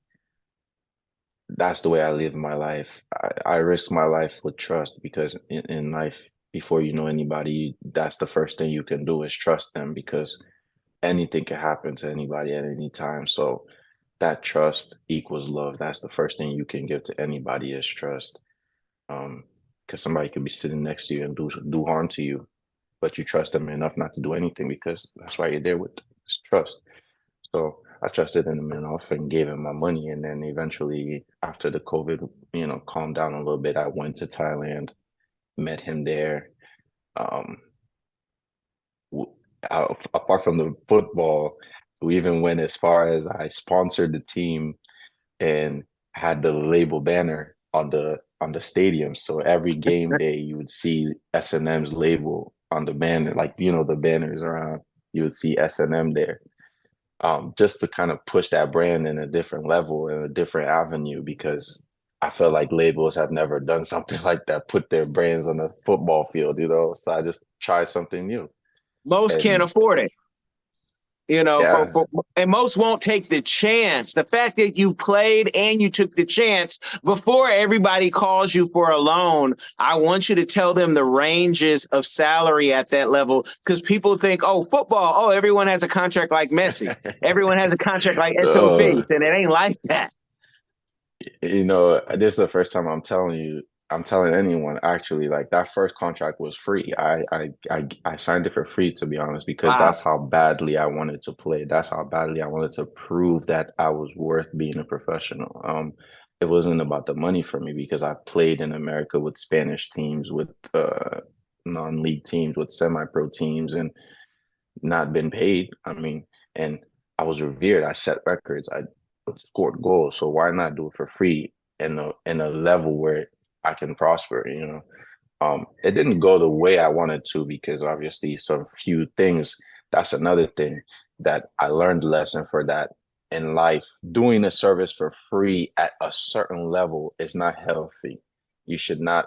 that's the way I live my life. I risk my life with trust because in life, before you know anybody, that's the first thing you can do is trust them because anything can happen to anybody at any time. So that trust equals love. That's the first thing you can give to anybody is trust. Because somebody could be sitting next to you and do harm to you, but you trust them enough not to do anything because that's why you're there with trust. So I trusted him enough and gave him my money. And then eventually, after the COVID, calmed down a little bit, I went to Thailand, met him there. Um, Apart from the football, we even went as far as I sponsored the team and had the label banner on the stadium. So every game day, you would see S&M's label on the banner, like the banners around. You would see S&M there, just to kind of push that brand in a different level and a different avenue because I felt like labels have never done something like that, put their brands on the football field, So I just tried something new. Most can't And afford it. yeah, And most won't take the chance. The fact that you played and you took the chance before everybody calls you for a loan, I want you to tell them the ranges of salary at that level because people think, oh, football, oh, everyone has a contract like Messi. Everyone has a contract like uh, SOPs, and it ain't like that. this is the first time I'm telling anyone actually, like that first contract was free. I signed it for free to be honest, because Wow. that's how badly I wanted to play. That's how badly I wanted to prove that I was worth being a professional. It wasn't about the money for me because I played in America with Spanish teams, with non-league teams, with semi-pro teams, and not been paid. I mean, and I was revered. I set records. I scored goals. So why not do it for free? in a level where I can prosper, you know. It didn't go the way I wanted to because obviously some few things, that's another thing that I learned lesson for that in life. Doing a service for free at a certain level is not healthy. You should not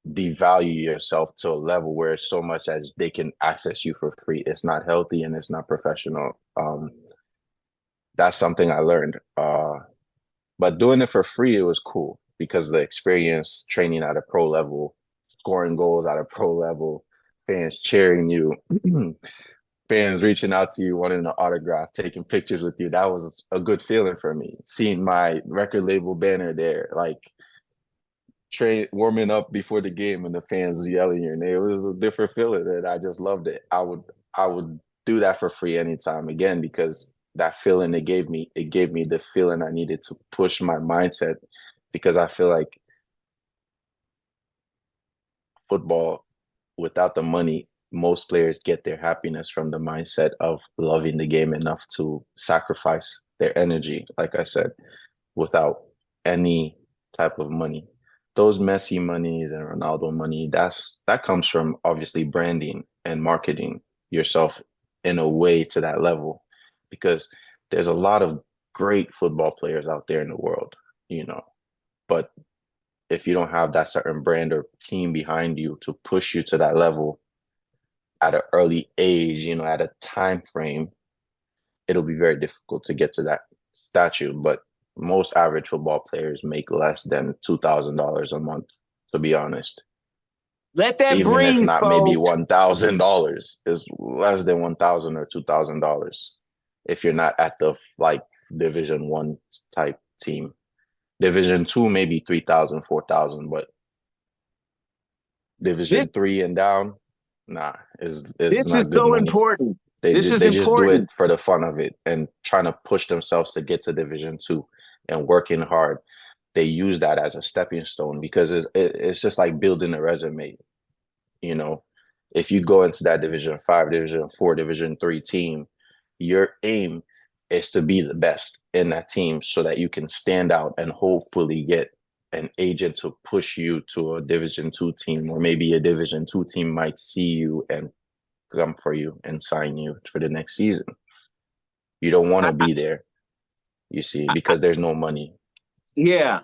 devalue yourself to a level where so much as they can access you for free. It's not healthy and it's not professional. That's something I learned. But doing it for free, it was cool because the experience training at a pro level, scoring goals at a pro level, fans cheering you, fans reaching out to you, wanting an autograph, taking pictures with you. That was a good feeling for me. Seeing my record label banner there, like train warming up before the game and the fans yelling your name. It was a different feeling and I just loved it. I would do that for free anytime again because that feeling it gave me the feeling I needed to push my mindset because I feel like football without the money, most players get their happiness from the mindset of loving the game enough to sacrifice their energy, like I said, without any type of money. Those Messi monies and Ronaldo money, that comes from obviously branding and marketing yourself in a way to that level because there's a lot of great football players out there in the world, you know, but if you don't have that certain brand or team behind you to push you to that level at an early age, you know, at a time frame, it'll be very difficult to get to that statue. But most average football players make less than $2,000 a month, to be honest. Let that Even if breathe, not maybe folks. $1,000 is less than 1,000 or $2,000 if you're not at the like Division 1 type team. Division 2 maybe 3,000, 4,000, but This Division 3 and down, nah, is this is not good so money. important. They This is they just do it important. for the fun of it and trying to push themselves to get to Division 2 and working hard. They use that as a stepping stone because it's just like building a resume. You know, if you go into that Division 5, Division 4, Division 3 team, your aim is to be the best in that team so that you can stand out and hopefully get an agent to push you to a Division 2 team, or maybe a Division 2 team might see you and come for you and sign you for the next season. You don't want I, to be there, you see, I, because there's no money. yeah,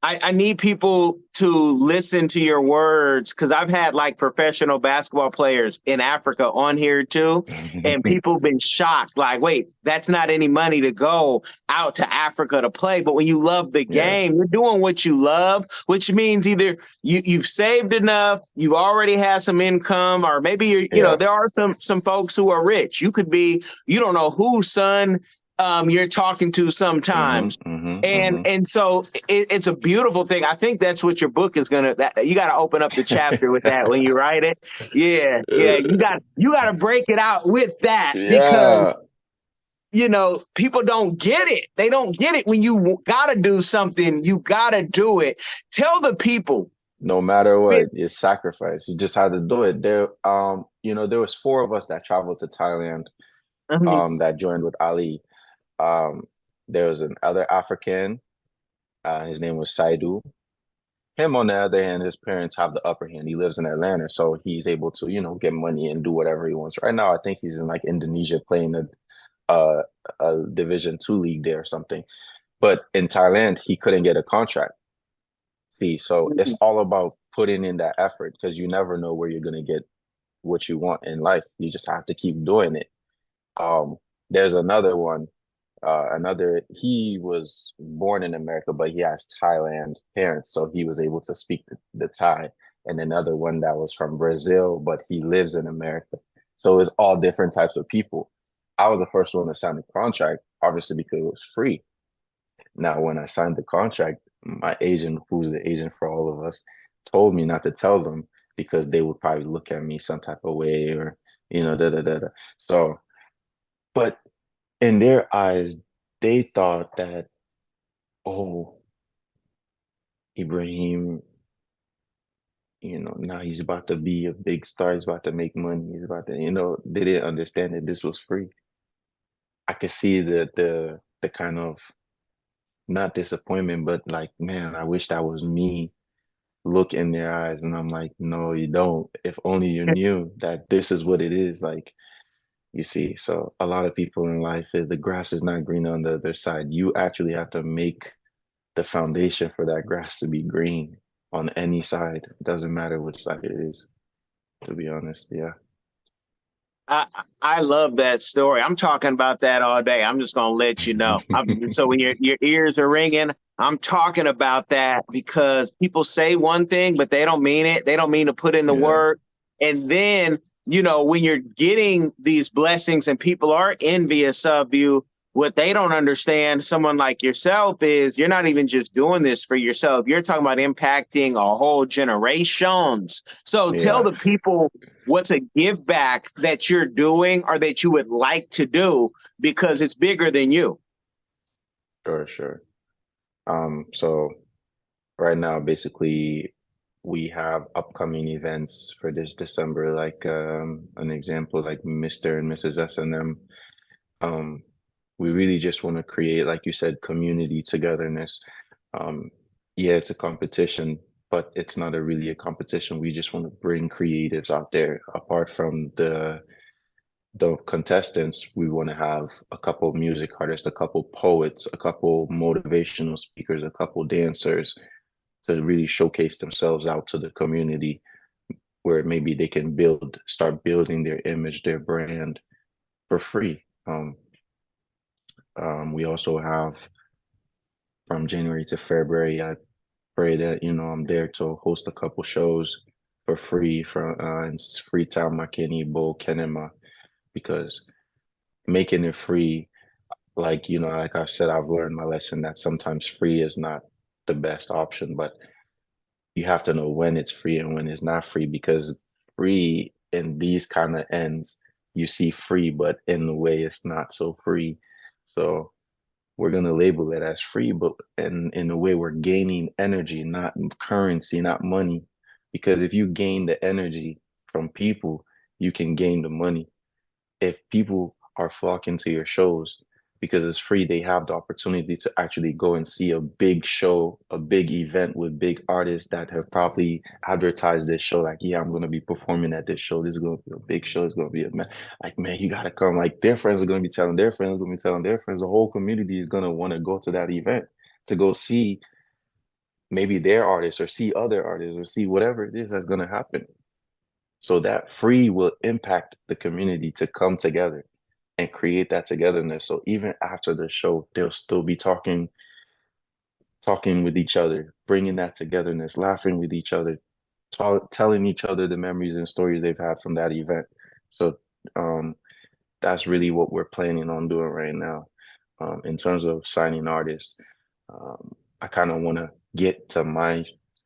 I need people to listen to your words because I've had like professional basketball players in Africa on here too. And people have been shocked, like, wait, that's not any money to go out to Africa to play. But when you love the Yeah, game, you're doing what you love, which means either you've saved enough, you already have some income, or maybe yeah. there are some folks who are rich. You could be, you don't know whose son you're talking to sometimes. And so it's a beautiful thing. I think that's what your book is gonna. You got to open up the chapter with that when you write it. Yeah, yeah. You got to break it out with that because Yeah, people don't get it. They don't get it when you got to do something. You got to do it. Tell the people. no matter what, it's sacrifice. You just had to do it. There was four of us that traveled to Thailand, that joined with Ali. Um, there was another African, his name was Saidu. Him, on the other hand, his parents have the upper hand. He lives in Atlanta, so he's able to, get money and do whatever he wants. Right now, I think he's in like Indonesia playing a, a Division 2 league there or something. But in Thailand, he couldn't get a contract. See, so it's all about putting in that effort because you never know where you're gonna get what you want in life. You just have to keep doing it. Um, there's another one. He was born in America, but he has Thailand parents, so he was able to speak the Thai. And another one that was from Brazil, but he lives in America. So it's all different types of people. I was the first one to sign the contract, obviously because it was free. Now, when I signed the contract, my agent, who's the agent for all of us, told me not to tell them because they would probably look at me some type of way or, da da da da. So, but in their eyes, they thought that, oh, Ibrahim, now he's about to be a big star. He's about to make money. He's about to, they didn't understand that this was free. I could see the kind of not disappointment, but like, man, I wish that was me. Look in their eyes, and I'm like, no, you don't. If only you knew that this is what it is. Like, you see, so a lot of people in life, the grass is not green on the other side. You actually have to make the foundation for that grass to be green on any side. It doesn't matter which side it is, to be honest. Yeah. I I love that story. I'm talking about that all day. I'm just gonna let you know. So when your ears are ringing, I'm talking about that because people say one thing, but they don't mean it. They don't mean to put in the Yeah, work. And then, when you're getting these blessings and people are envious of you, what they don't understand, someone like yourself, is you're not even just doing this for yourself. You're talking about impacting a whole generations. So tell yeah, the people what's a give back that you're doing or that you would like to do because it's bigger than you. sure, sure. So right now, basically, we have upcoming events for this December, like an example, like Mr. and Mrs. S&M. Um, we really just want to create, like you said, community togetherness. Um, yeah, it's a competition, but it's not really a competition. We just want to bring creatives out there. Apart from the contestants, we want to have a couple of music artists, a couple poets, a couple motivational speakers, a couple dancers to really showcase themselves out to the community where maybe they can start building their image, their brand for free. We also have from January to February. I pray that I'm there to host a couple shows for free from in Freetown, Makeni, Bo, Kenema, because making it free, like like I said, I've learned my lesson that sometimes free is not the best option, but you have to know when it's free and when it's not free, because free in these kind of ends, you see free, but in the way it's not so free. So we're going to label it as free, but in a way we're gaining energy, not currency, not money. Because if you gain the energy from people, you can gain the money. If people are flocking to your shows because it's free, they have the opportunity to actually go and see a big show, a big event with big artists that have probably advertised this show. Like, yeah, I'm going to be performing at this show. This is going to be a big show. It's going to be a man. Like, man, you got to come. Like, their friends are going to be telling their friends, going to be telling their friends. The whole community is going to want to go to that event to go see maybe their artists or see other artists or see whatever it is that's going to happen. So that free will impact the community to come together and create that togetherness. So even after the show, they'll still be talking with each other, bringing that togetherness, laughing with each other, telling each other the memories and stories they've had from that event. So um, that's really what we're planning on doing right now. In terms of signing artists, I kind of want to get to my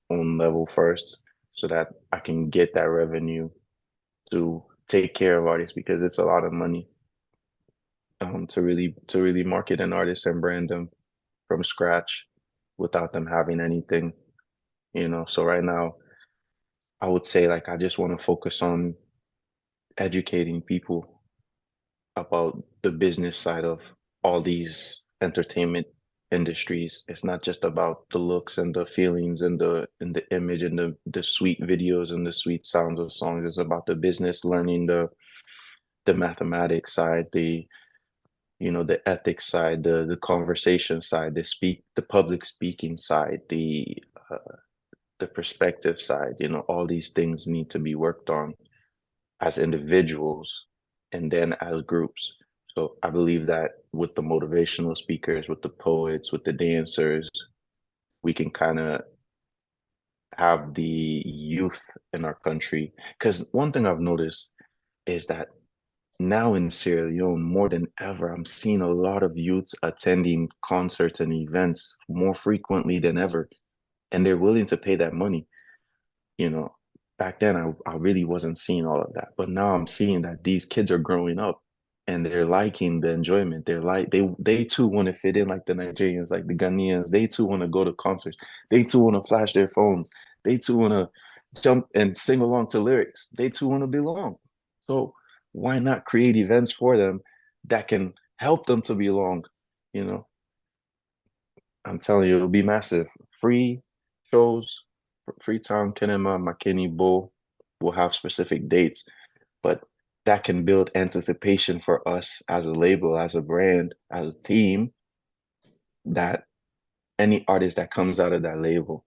own level first so that I can get that revenue to take care of artists, because it's a lot of money to really market an artist and brand them from scratch without them having anything. So right now, I would say, like, I just want to focus on educating people about the business side of all these entertainment industries. It's not just about the looks and the feelings and the image and the sweet videos and the sweet sounds of songs. It's about the business, learning the mathematics side, the ethics side, the conversation side, the public speaking side, the perspective side. All these things need to be worked on as individuals and then as groups. So I believe that with the motivational speakers, with the poets, with the dancers, we can kind of have the youth in our country. Because one thing I've noticed is that now in Sierra Leone, more than ever, I'm seeing a lot of youths attending concerts and events more frequently than ever, and they're willing to pay that money. You know, Back then I really wasn't seeing all of that, but now I'm seeing that these kids are growing up and they're liking the enjoyment. They too want to fit in like the Nigerians, like the Ghanaians. They too want to go to concerts. They too want to flash their phones. They too want to jump and sing along to lyrics. They too want to belong. So why not create events for them that can help them to belong? You know, I'm telling you, it'll be massive. Free shows, Freetown, Kinema, McKinney, Bull will have specific dates, but that can build anticipation for us as a label, as a brand, as a team, that any artist that comes out of that label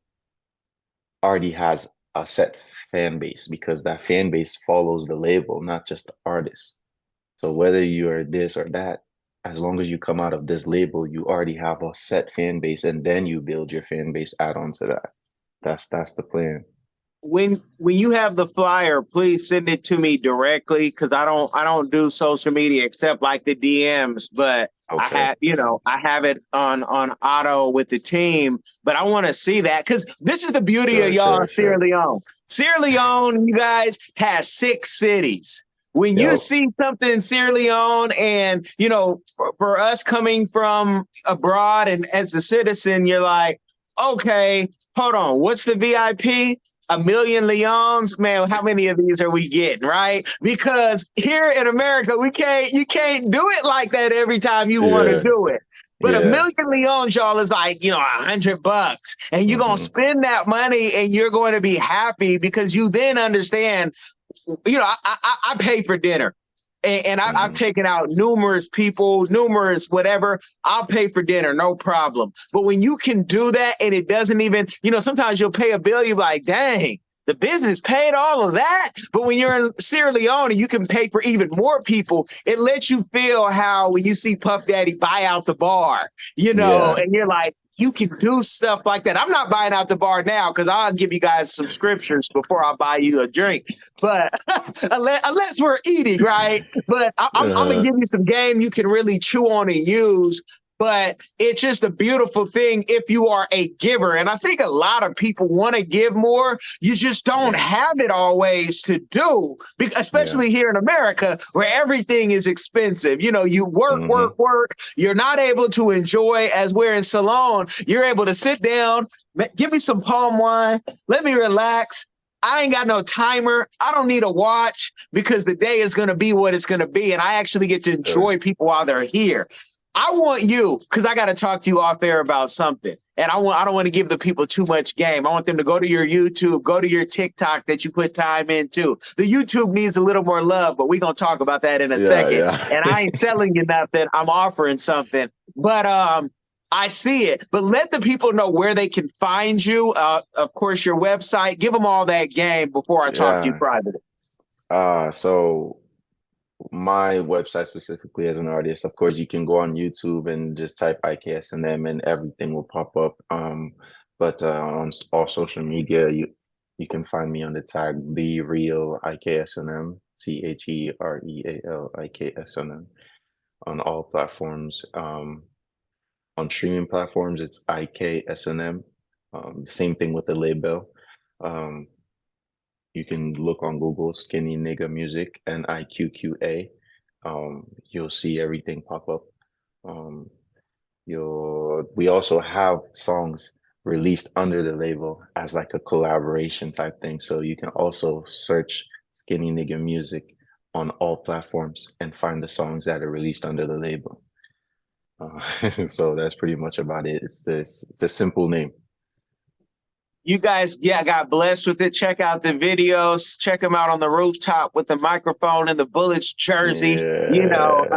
already has a set fan base because that fan base follows the label, not just the artist. So whether you are this or that, as long as you come out of this label, you already have a set fan base, and then you build your fan base add on to that. That's the plan. When you have the flyer, please send it to me directly because I don't do social media except like the DMs, but Okay. I have it on auto with the team, but I want to see that because this is the beauty of Sure, y'all sure, Sierra sure. Leone. Sierra Leone, you guys, has 6 cities. When you Yep. see something in Sierra Leone, and for us coming from abroad and as a citizen, you're like, okay, hold on, what's the VIP? A million Leons, man, how many of these are we getting, right? Because here in America, you can't do it like that every time you want to Yeah. do it. But a Yeah. million Leons, y'all, is like, $100. And you're gonna Hmm. spend that money and you're going to be happy because you then understand, I pay for dinner. And I've Hmm. taken out numerous people, numerous whatever. I'll pay for dinner, no problem. But when you can do that and it doesn't even, sometimes you'll pay a bill, you're like, dang, the business paid all of that. But when you're in Sierra Leone, you can pay for even more people. It lets you feel how when you see Puff Daddy buy out the bar, Yeah. and you're like, you can do stuff like that. I'm not buying out the bar now because I'll give you guys subscriptions before I buy you a drink. But unless we're eating, right? But I'm gonna Uh-huh. give you some game you can really chew on and use. But it's just a beautiful thing if you are a giver. And I think a lot of people want to give more. You just don't Yeah. have it always to do, Yeah. especially here in America where everything is expensive. You work, Hmm. work, work. You're not able to enjoy as we're in Salone. You're able to sit down, give me some palm wine, let me relax. I ain't got no timer. I don't need a watch because the day is going to be what it's going to be. And I actually get to Sure. enjoy people while they're here. I want you, because I got to talk to you off air about something. And I don't want to give the people too much game. I want them to go to your YouTube, go to your TikTok that you put time into. The YouTube needs a little more love, but we're going to talk about that in a Yeah, second. yeah. And I ain't selling you nothing. I'm offering something. But I see it, but let the people know where they can find you. Of course, your website. Give them all that game before I talk to you Yeah. privately. So my website specifically as an artist, of course, you can go on YouTube and just type IKSNM and everything will pop up. But on all social media, you can find me on the tag The Real IKSNM, TheReal IKSNM on all platforms. On streaming platforms, it's IKSNM. Same thing with the label. Um, you can look on Google Skinny Nigga Music and IQQA. You'll see everything pop up. Um, we also have songs released under the label as like a collaboration type thing. So you can also search Skinny Nigga Music on all platforms and find the songs that are released under the label. So that's pretty much about it. It's a simple name. You guys, yeah, got blessed with it. Check out the videos. Check them out on the rooftop with the microphone and the Bullets jersey. Yeah.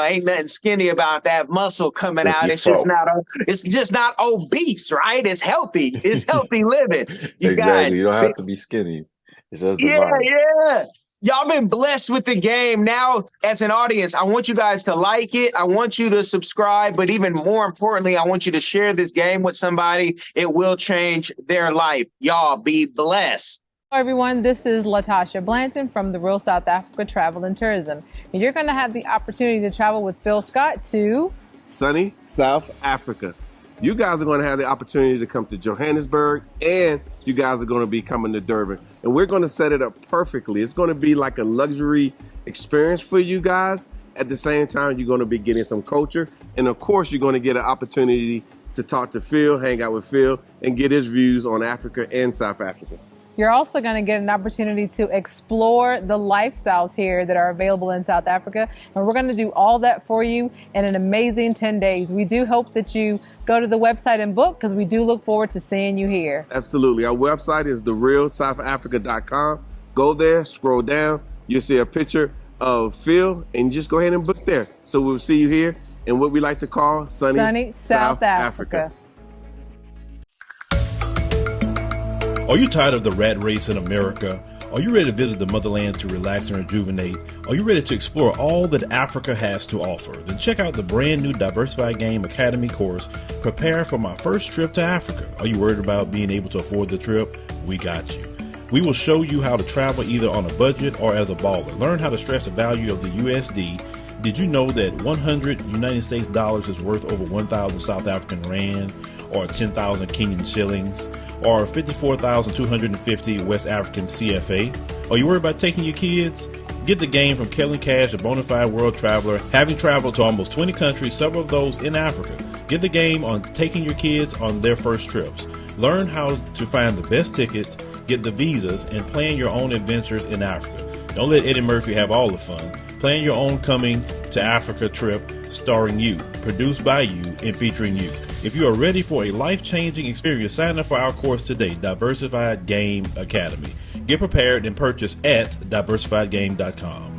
Ain't nothing skinny about that muscle coming Just out. be felt. It's just not obese, right? It's healthy. It's healthy living. You guys, Exactly. You don't have to be skinny. It's just the yeah, vibe. yeah. Y'all been blessed with the game. Now, as an audience, I want you guys to like it. I want you to subscribe, but even more importantly, I want you to share this game with somebody. It will change their life. Y'all be blessed. Hello everyone, this is Latasha Blanton from the Real South Africa Travel and Tourism. And you're going to have the opportunity to travel with Phil Scott to sunny South Africa. You guys are going to have the opportunity to come to Johannesburg, and you guys are going to be coming to Durban. And we're going to set it up perfectly. It's going to be like a luxury experience for you guys. At the same time, you're going to be getting some culture. And of course, you're going to get an opportunity to talk to Phil, hang out with Phil, and get his views on Africa and South Africa. You're also going to get an opportunity to explore the lifestyles here that are available in South Africa. And we're going to do all that for you in an amazing 10 days. We do hope that you go to the website and book, because we do look forward to seeing you here. Absolutely. Our website is therealsouthafrica.com. Go there, scroll down, you'll see a picture of Phil, and just go ahead and book there. So we'll see you here in what we like to call sunny South Africa. Are you tired of the rat race in America? Are you ready to visit the motherland to relax and rejuvenate? Are you ready to explore all that Africa has to offer? Then check out the brand new Diversified Game Academy course, Prepare for My First Trip to Africa. Are you worried about being able to afford the trip? We got you. We will show you how to travel either on a budget or as a baller. Learn how to stretch the value of the USD. Did you know that 100 United States dollars is worth over 1,000 South African rand, or 10,000 Kenyan shillings, or 54,250 West African CFA? Are you worried about taking your kids? Get the game from Kellen Cash, a bona fide world traveler, having traveled to almost 20 countries, several of those in Africa. Get the game on taking your kids on their first trips. Learn how to find the best tickets, get the visas, and plan your own adventures in Africa. Don't let Eddie Murphy have all the fun. Plan your own coming to Africa trip starring you, produced by you, and featuring you. If you are ready for a life-changing experience, sign up for our course today, Diversified Game Academy. Get prepared and purchase at diversifiedgame.com.